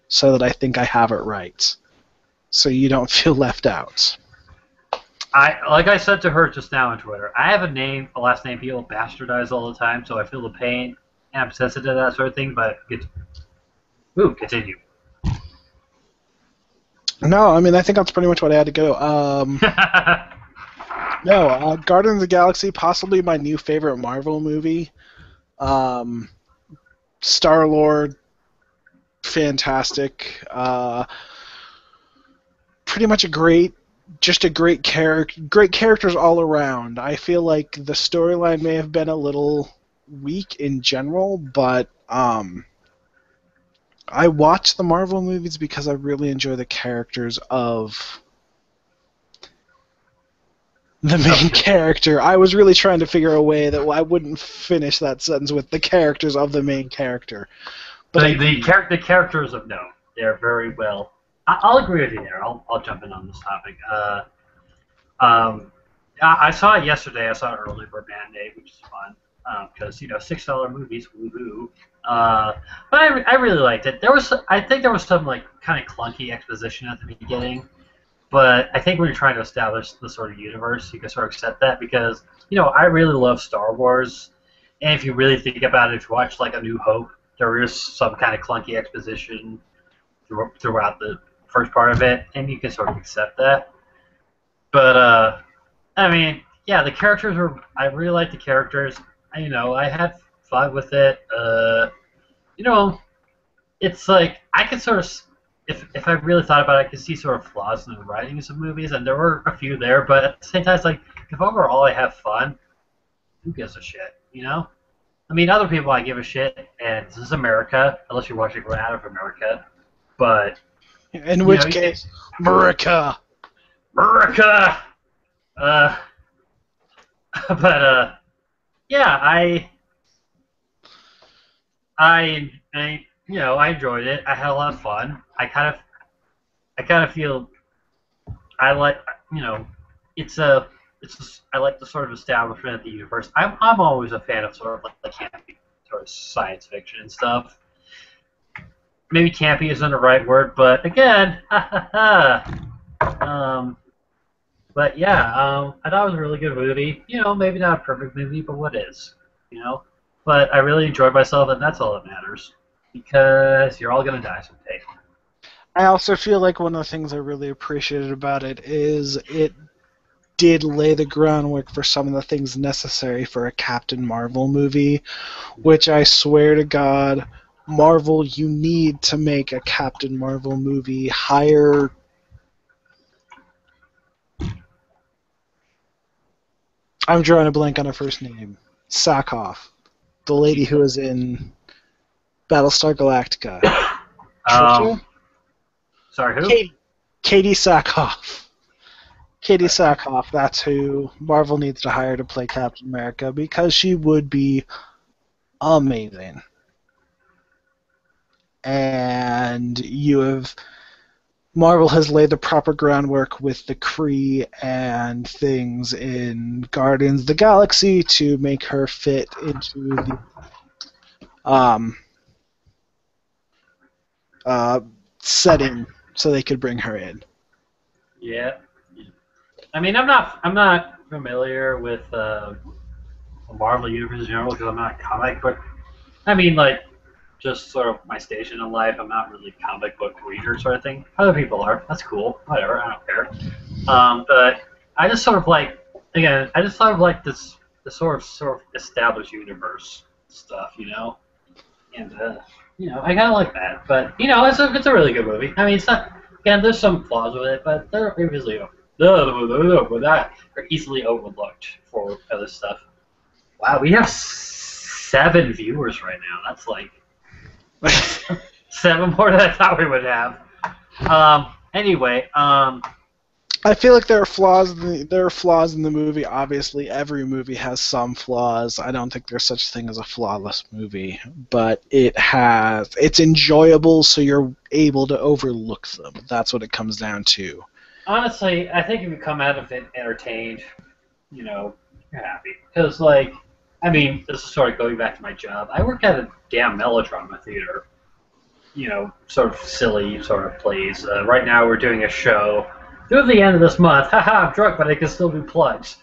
so that I think I have it right, so you don't feel left out. Like I said to her just now on Twitter, I have a last name people bastardize all the time, so I feel the pain. and I'm sensitive to that sort of thing. But continue. No, I mean I think that's pretty much what I had to go. No, Guardians of the Galaxy, possibly my new favorite Marvel movie. Star-Lord, fantastic. Pretty much just a great great characters all around. I feel like the storyline may have been a little weak in general, but I watch the Marvel movies because I really enjoy the characters of the main character. I was really trying to figure a way that I wouldn't finish that sentence with the characters of the main character. But the characters of note, they're very well. I'll agree with you there. I'll jump in on this topic. I saw it yesterday. I saw it early for Band Aid, which is fun because $6 movies, woohoo. But I really liked it. I think there was some like kind of clunky exposition at the beginning, but I think when you're trying to establish the sort of universe, you can sort of accept that because I really love Star Wars, and if you really think about it, if you watch like A New Hope, there is some kind of clunky exposition throughout the first part of it, and you can sort of accept that. But I mean, yeah, the characters were. I really liked the characters. I had fun with it. It's like I could sort of, if I really thought about it, I could see sort of flaws in the writing of some movies, and there were a few there. But at the same time, it's like if overall I have fun, who gives a shit? I mean, other people I give a shit, and this is America, unless you're watching out of America. But in which case, America. But yeah, I enjoyed it. I had a lot of fun. I kind of feel I like I like the sort of establishment of the universe. I'm always a fan of sort of like the campy sort of science fiction and stuff. Maybe campy isn't the right word, but again, but yeah, I thought it was a really good movie. Maybe not a perfect movie, but what is? But I really enjoyed myself, and that's all that matters. Because you're all gonna die someday. I also feel like one of the things I really appreciated about it is it did lay the groundwork for some of the things necessary for a Captain Marvel movie, which I swear to God, Marvel, you need to make a Captain Marvel movie. Hire I'm drawing a blank on her first name. Sackhoff. The lady who was in Battlestar Galactica. Sorry, who? Katie Sackhoff. Katie Sackhoff, that's who Marvel needs to hire to play Captain America because she would be amazing. And Marvel has laid the proper groundwork with the Kree and things in Guardians of the Galaxy to make her fit into the setting so they could bring her in. Yeah. I mean, I'm not familiar with the Marvel universe in general because I'm not a comic book. I mean, like, just sort of my station in life. I'm not really a comic book reader sort of thing. Other people are. That's cool. Whatever. I don't care. But I just sort of like, again, I just sort of like this sort of established universe stuff, And I kind of like that. But it's a really good movie. I mean, it's not. Again, there's some flaws with it, but they're easily overlooked for other stuff. Wow, we have 7 viewers right now. That's like 7 more than I thought we would have. Anyway, I feel like there are flaws. There are flaws in the movie. Obviously, every movie has some flaws. I don't think there's such a thing as a flawless movie, but it's enjoyable, so you're able to overlook them. That's what it comes down to. Honestly, I think if you come out of it entertained, you're happy. Because, like, I mean, this is sort of going back to my job. I work at a damn melodrama theater. Sort of silly sort of plays. Right now we're doing a show through the end of this month. Haha, I'm drunk, but I can still do plugs.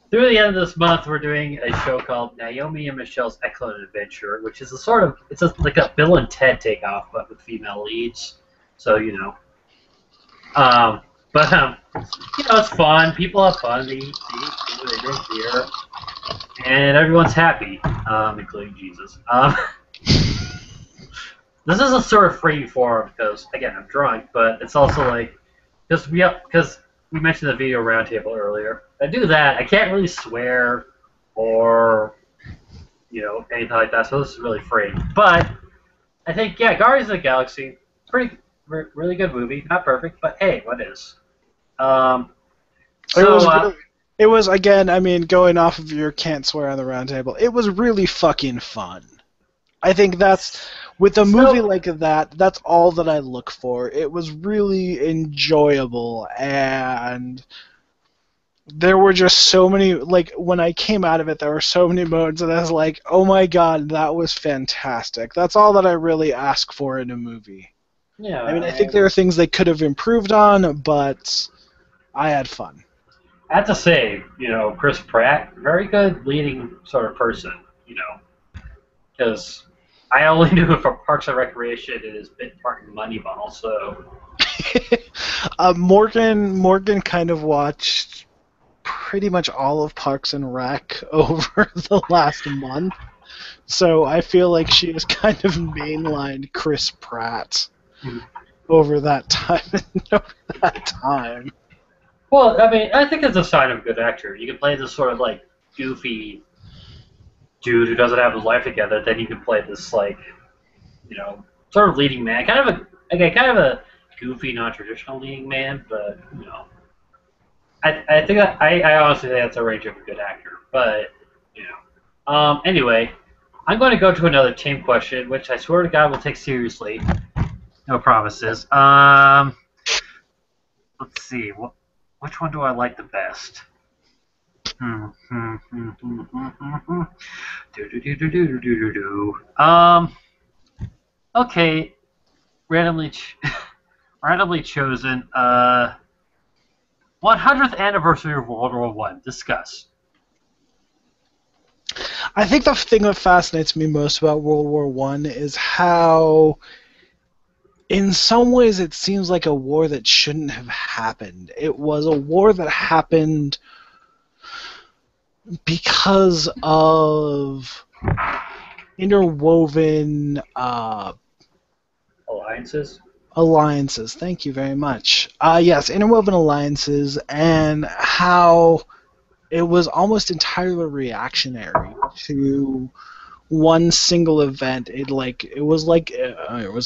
through the end of this month, we're doing a show called Naomi and Michelle's Excellent Adventure, which is like a Bill and Ted takeoff, but with female leads. So um, but it's fun. People have fun. They eat food, they drink beer, and everyone's happy, including Jesus. This is a sort of free forum because again I'm drunk, but it's also like because we mentioned the video roundtable earlier. I do that. I can't really swear or anything like that, so this is really free. But I think Guardians of the Galaxy, really good movie. Not perfect, but hey, what is? It was again. I mean, going off of your can't swear on the roundtable, it was really fucking fun. I think that's with a movie like that. That's all that I look for. It was really enjoyable, and there were just so many. Like when I came out of it, there were so many moments, and I was like, "Oh my god, that was fantastic!" That's all that I really ask for in a movie. Yeah. I mean, I think there are things they could have improved on, but I had fun. I have to say, Chris Pratt, very good leading sort of person, because I only knew him from Parks and Recreation and his bit part in Moneyball, so. Morgan kind of watched pretty much all of Parks and Rec over the last month, so I feel like she has kind of mainlined Chris Pratt over that time. Well, I mean, I think it's a sign of a good actor. You can play this sort of like goofy dude who doesn't have his life together, then you can play this like, sort of leading man, kind of a goofy, non-traditional leading man, but I think I honestly think that's a range of a good actor. But anyway, I'm going to go to another team question, which I swear to God will take seriously. No promises. Let's see. Which one do I like the best? Okay. Randomly chosen. 100th anniversary of World War One. Discuss. I think the thing that fascinates me most about World War One is how, in some ways, it seems like a war that shouldn't have happened. It was a war that happened because of interwoven alliances. Alliances. Thank you very much. Yes, interwoven alliances, and how it was almost entirely reactionary to one single event. It was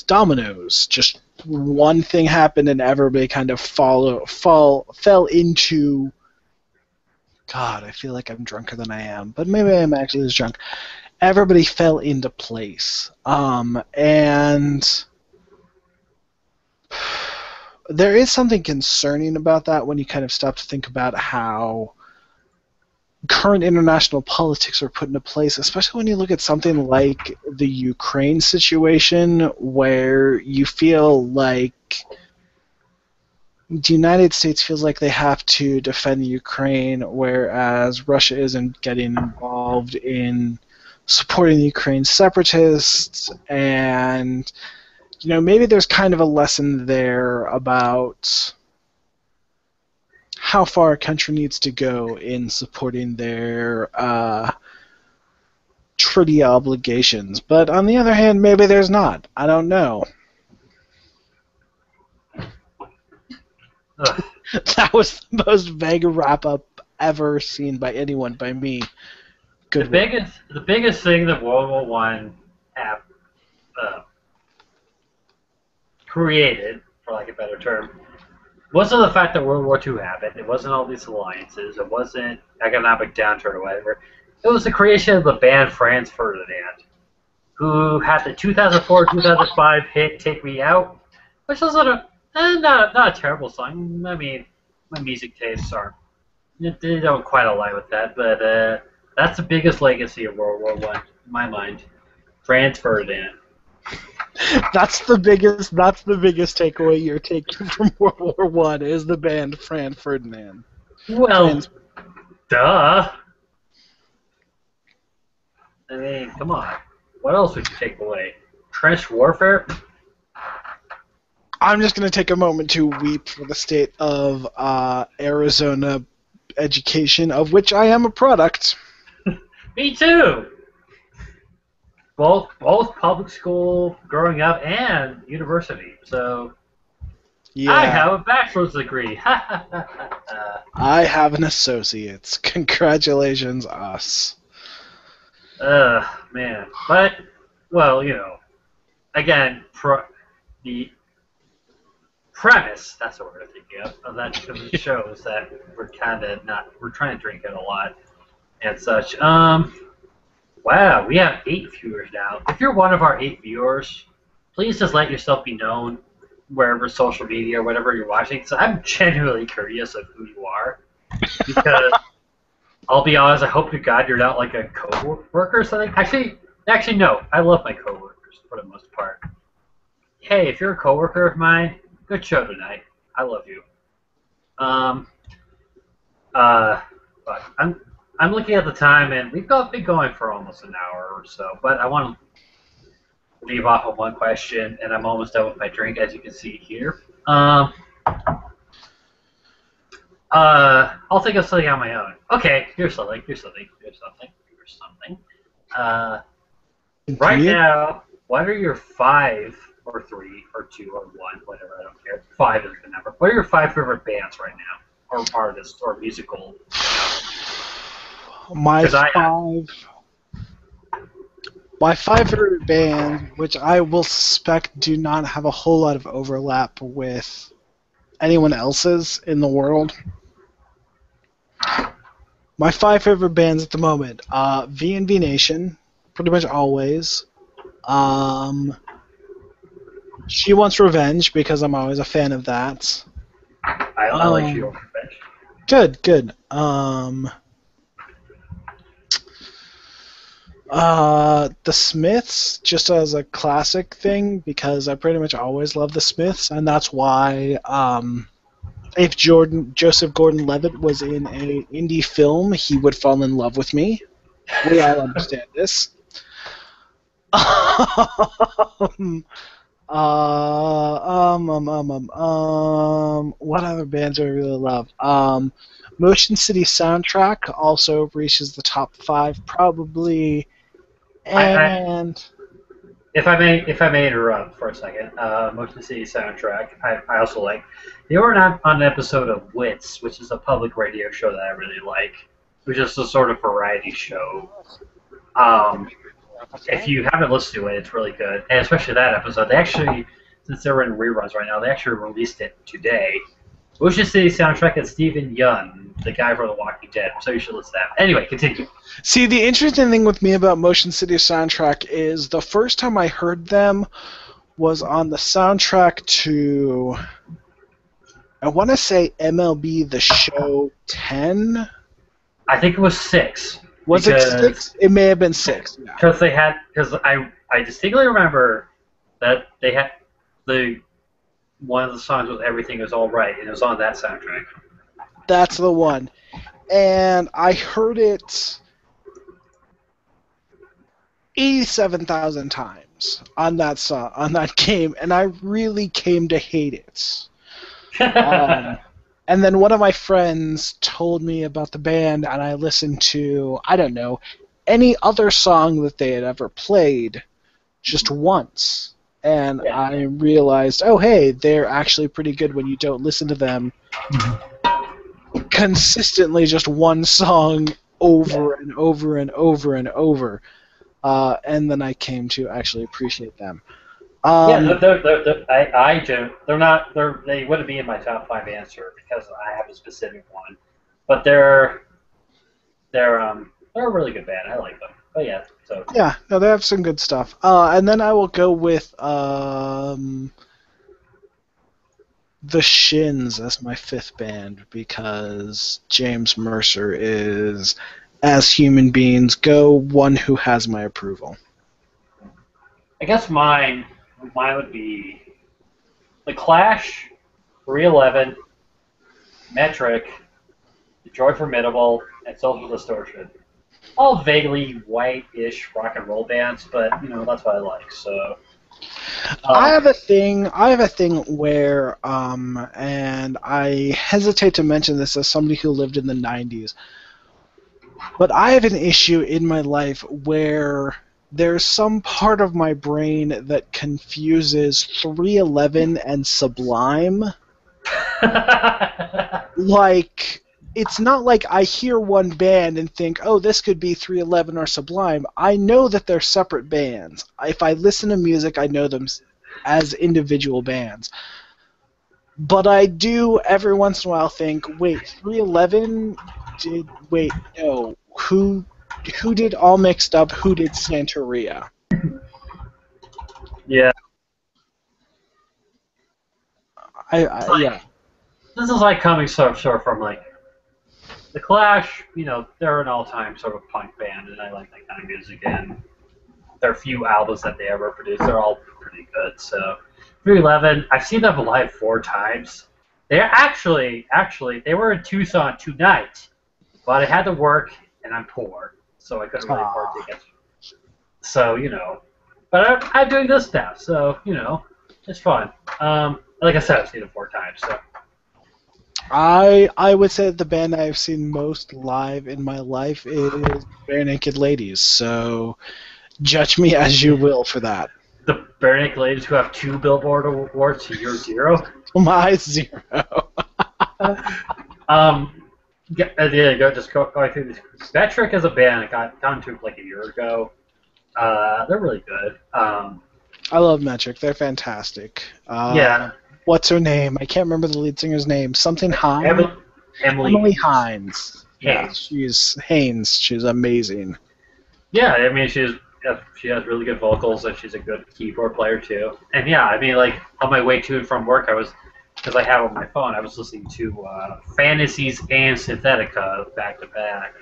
dominoes. Just one thing happened, and everybody kind of fell into. God, I feel like I'm drunker than I am, but maybe I'm actually as drunk. Everybody fell into place, and there is something concerning about that when you kind of stop to think about how current international politics are put into place, especially when you look at something like the Ukraine situation, where you feel like the United States feels like they have to defend Ukraine, whereas Russia isn't getting involved in supporting the Ukraine separatists, and maybe there's kind of a lesson there about how far a country needs to go in supporting their treaty obligations. But on the other hand, maybe there's not. I don't know. That was the most vague wrap-up ever seen by anyone, by me. The biggest thing that World War One created, for lack of a better term, wasn't the fact that World War II happened. It wasn't all these alliances. It wasn't economic downturn or whatever. It was the creation of the band Franz Ferdinand, who had the 2004-2005 hit "Take Me Out," which was not a terrible song. I mean, my music tastes they don't quite align with that, but that's the biggest legacy of World War One in my mind. Franz Ferdinand. That's the biggest takeaway you're taking from World War One is the band Franz Ferdinand. Well, Duh. I mean, come on. What else would you take away? Trench warfare? I'm just going to take a moment to weep for the state of Arizona education, of which I am a product. Me too. Both public school growing up and university. So Yeah. I have a bachelor's degree. I have an associate's. Congratulations, us. Man. But, well, you know, again, the premise, that's what we're thinking of the show is that we're trying to drink it a lot and such. Wow, we have 8 viewers now. If you're one of our 8 viewers, please just let yourself be known wherever social media or whatever you're watching. So I'm genuinely curious of who you are. Because I'll be honest, I hope to God you're not like a coworker or something. Actually, no. I love my coworkers for the most part. Hey, if you're a coworker of mine, good show tonight. I love you. But I'm looking at the time, and we've been going for almost an hour or so. But I want to leave off of one question, and I'm almost done with my drink, as you can see here. I'll think of something on my own. Okay, here's something. Right now, what are your 5 or 3 or 2 or 1, whatever, I don't care. 5 is the number. What are your 5 favorite bands right now? Or artists or musical? My 5 favorite bands, which I will suspect do not have a whole lot of overlap with anyone else's in the world. My 5 favorite bands at the moment: V&V Nation, pretty much always. She Wants Revenge, because I'm always a fan of that. I like She Wants Revenge. Good. The Smiths, just as a classic thing, because I pretty much always love the Smiths, and that's why if Joseph Gordon-Levitt was in an indie film, he would fall in love with me. We all understand this. What other bands do I really love? Motion City Soundtrack also reaches the top 5 probably. And if I may interrupt for a second, Motion City Soundtrack, I also like. They were on an episode of Wits, which is a public radio show that I really like, which is a sort of variety show. If you haven't listened to it, it's really good, and especially that episode. They actually, since they're in reruns right now, they actually released it today. Motion City Soundtrack is Stephen Yun, the guy from The Walking Dead, so you should listen to that. Anyway, continue. See, the interesting thing with me about Motion City Soundtrack is the first time I heard them was on the soundtrack to, I want to say MLB The Show 10? I think it was 6. Was it 6? It may have been 6. Because I distinctly remember that they had one of the songs was Everything Is All Right, and it was on that soundtrack. That's the one. And I heard it 87,000 times on that song, on that game, and I really came to hate it. And then one of my friends told me about the band, and I listened to, I don't know, any other song that they had ever played just once. And I realized, oh, hey, they're actually pretty good when you don't listen to them consistently, just one song over and over and over and over. And then I came to actually appreciate them. They wouldn't be in my top 5 answer because I have a specific one, but they're a really good band. I like them. But yeah, so yeah, no, they have some good stuff. And then I will go with The Shins as my 5th band, because James Mercer is, as human beings go, one who has my approval. I guess mine would be The Clash, 311, Metric, Joy Formidable, and Social Distortion. All vaguely white-ish rock and roll bands, but that's what I like. So I um, have a thing. I have a thing where, and I hesitate to mention this as somebody who lived in the '90s, but I have an issue in my life where there's some part of my brain that confuses 311 and Sublime. Like, it's not like I hear one band and think, oh, this could be 311 or Sublime. I know that they're separate bands. If I listen to music, I know them as individual bands. But I do every once in a while think, wait, 311 did, wait, no, who did All Mixed Up, who did Santeria? yeah, Yeah. this is like coming sort of from like the Clash. They're an all-time sort of punk band, and I like that kind of music. And their few albums that they ever produced, they're all pretty good. So 311, I've seen them live 4 times. They're actually they were in Tucson tonight, but I had to work and I'm poor, so I couldn't really afford tickets. So but I'm doing this now, so it's fun. Like I said, I've seen it 4 times. So I would say that the band I've seen most live in my life is Bare Naked Ladies, so judge me as you will for that. the Bare Naked Ladies, who have 2 Billboard awards to your 0. My 0. Just going through this. Metric as a band, I got down to like a year ago. They're really good. I love Metric. They're fantastic. Yeah. What's her name? I can't remember the lead singer's name. Something Hines? Emily Hines. Yeah, she's Haynes. She's amazing. Yeah, I mean she has really good vocals and she's a good keyboard player too. And yeah, I mean like on my way to and from work, because I have on my phone, I was listening to Fantasies and Synthetica back to back,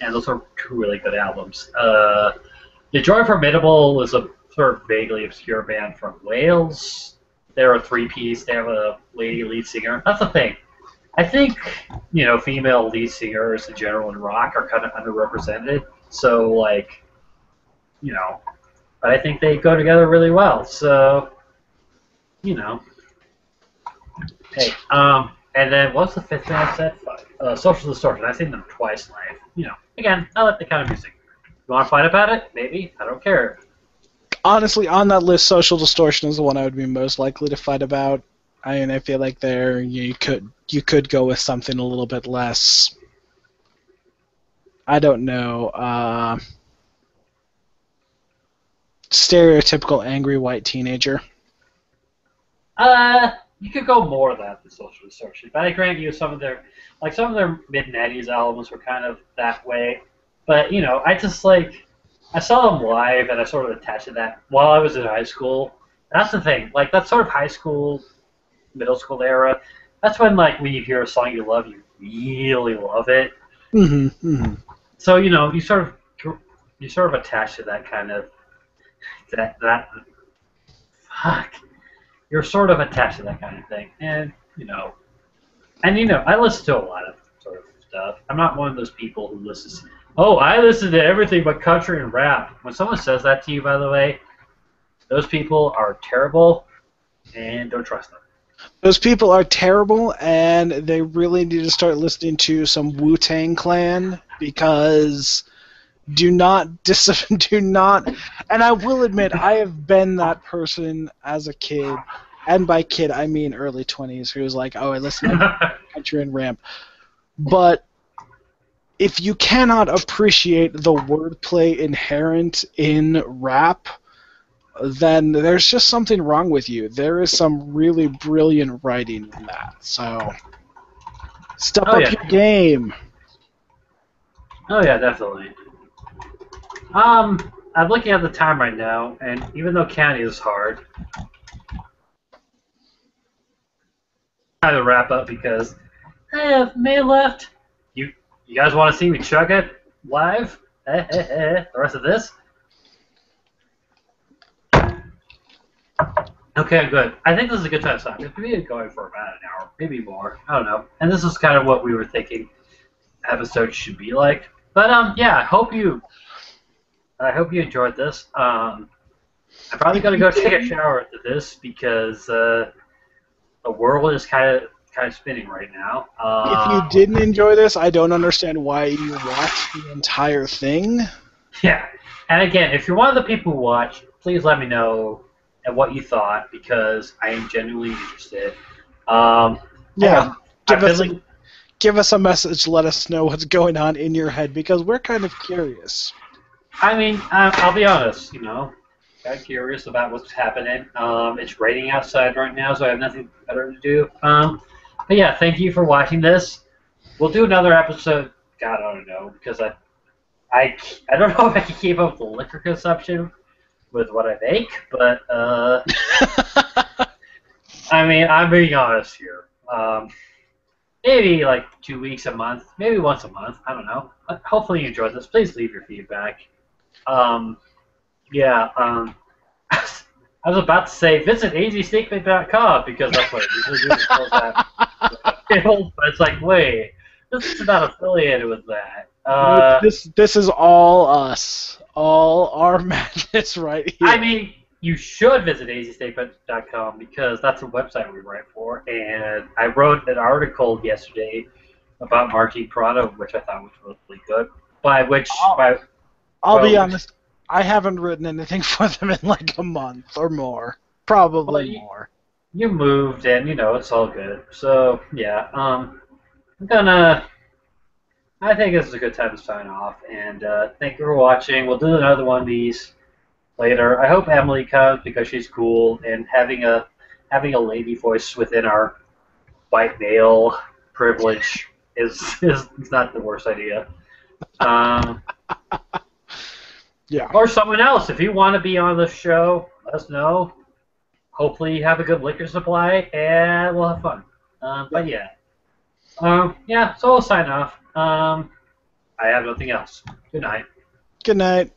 and those are 2 really good albums. The Joy Formidable is a sort of vaguely obscure band from Wales. They're a 3-piece. They have a lady lead singer. That's the thing. I think female lead singers in general in rock are kind of underrepresented. So like, but I think they go together really well. So, hey, and then what's the 5th band I said? Social Distortion. I've seen them twice live. Again, I like the kind of music. You want to fight about it? Maybe. I don't care. Honestly, on that list, Social Distortion is the one I would be most likely to fight about. I mean, I feel like you could go with something a little bit less. I don't know. Stereotypical angry white teenager. You could go more of that than Social Distortion, but I grant you some of their mid-90s albums were kind of that way. But I saw them live and I sort of attached to that while I was in high school. That's the thing, like that sort of high school, middle school era. That's when when you hear a song you love, you really love it. Mm-hmm. Mm-hmm. So you sort of attach to that kind of that. Fuck. You're sort of attached to that kind of thing, and I listen to a lot of sort of stuff. I'm not one of those people who listens. Oh, I listen to everything but country and rap. When someone says that to you, by the way, those people are terrible, and don't trust them. Those people are terrible, and they really need to start listening to some Wu-Tang Clan, because do not, and I will admit, I have been that person as a kid, and by kid, I mean early 20s, who was like, oh, I listen to country and rap. But if you cannot appreciate the wordplay inherent in rap, then there's just something wrong with you. There is some really brilliant writing in that. So, step up your game. Oh yeah, definitely. I'm looking at the time right now, and even though county is hard, I'm trying to wrap up because I have May left. You guys want to see me chug it live? The rest of this? Okay, good. I think this is a good time to stop. We've been going for about an hour, maybe more. I don't know. And this is kind of what we were thinking. episodes should be like. But yeah, I hope you enjoyed this. I'm probably If gonna you go take a didn't, shower after this because the world is kind of spinning right now. if you didn't enjoy this, I don't understand why you watched the entire thing. Yeah, and again, if you're one of the people who watch, please let me know and what you thought because I am genuinely interested. Yeah, I'm give us a, feeling. give us a message. Let us know what's going on in your head because we're kind of curious. I mean, I'll be honest. Kind of curious about what's happening. It's raining outside right now, so I have nothing better to do. But yeah, thank you for watching this. We'll do another episode. God, I don't know because I don't know if I can keep up with the liquor consumption with what I make, but I mean, I'm being honest here. Maybe like 2 weeks a month, maybe once a month. I don't know. Hopefully you enjoyed this. Please leave your feedback. Um, yeah. I was about to say visit easystatement.com because that's what I usually do. But it's like, wait, this is not affiliated with that. Nope, this is all us, all our madness right here. I mean, you should visit easystatement.com because that's a website we write for. And I wrote an article yesterday about marketing product, which I thought was really good. By which, I'll be well, honest, I haven't written anything for them in like a month or more, probably well, more. you moved, and it's all good. So yeah, I'm gonna. I think this is a good time to sign off, and thank you for watching. We'll do another one of these later. I hope Emily comes because she's cool, and having a lady voice within our white male privilege is not the worst idea. Yeah. Or someone else, if you want to be on the show, let us know. Hopefully, you have a good liquor supply, and we'll have fun. But yeah, yeah. So we'll sign off. I have nothing else. Good night. Good night.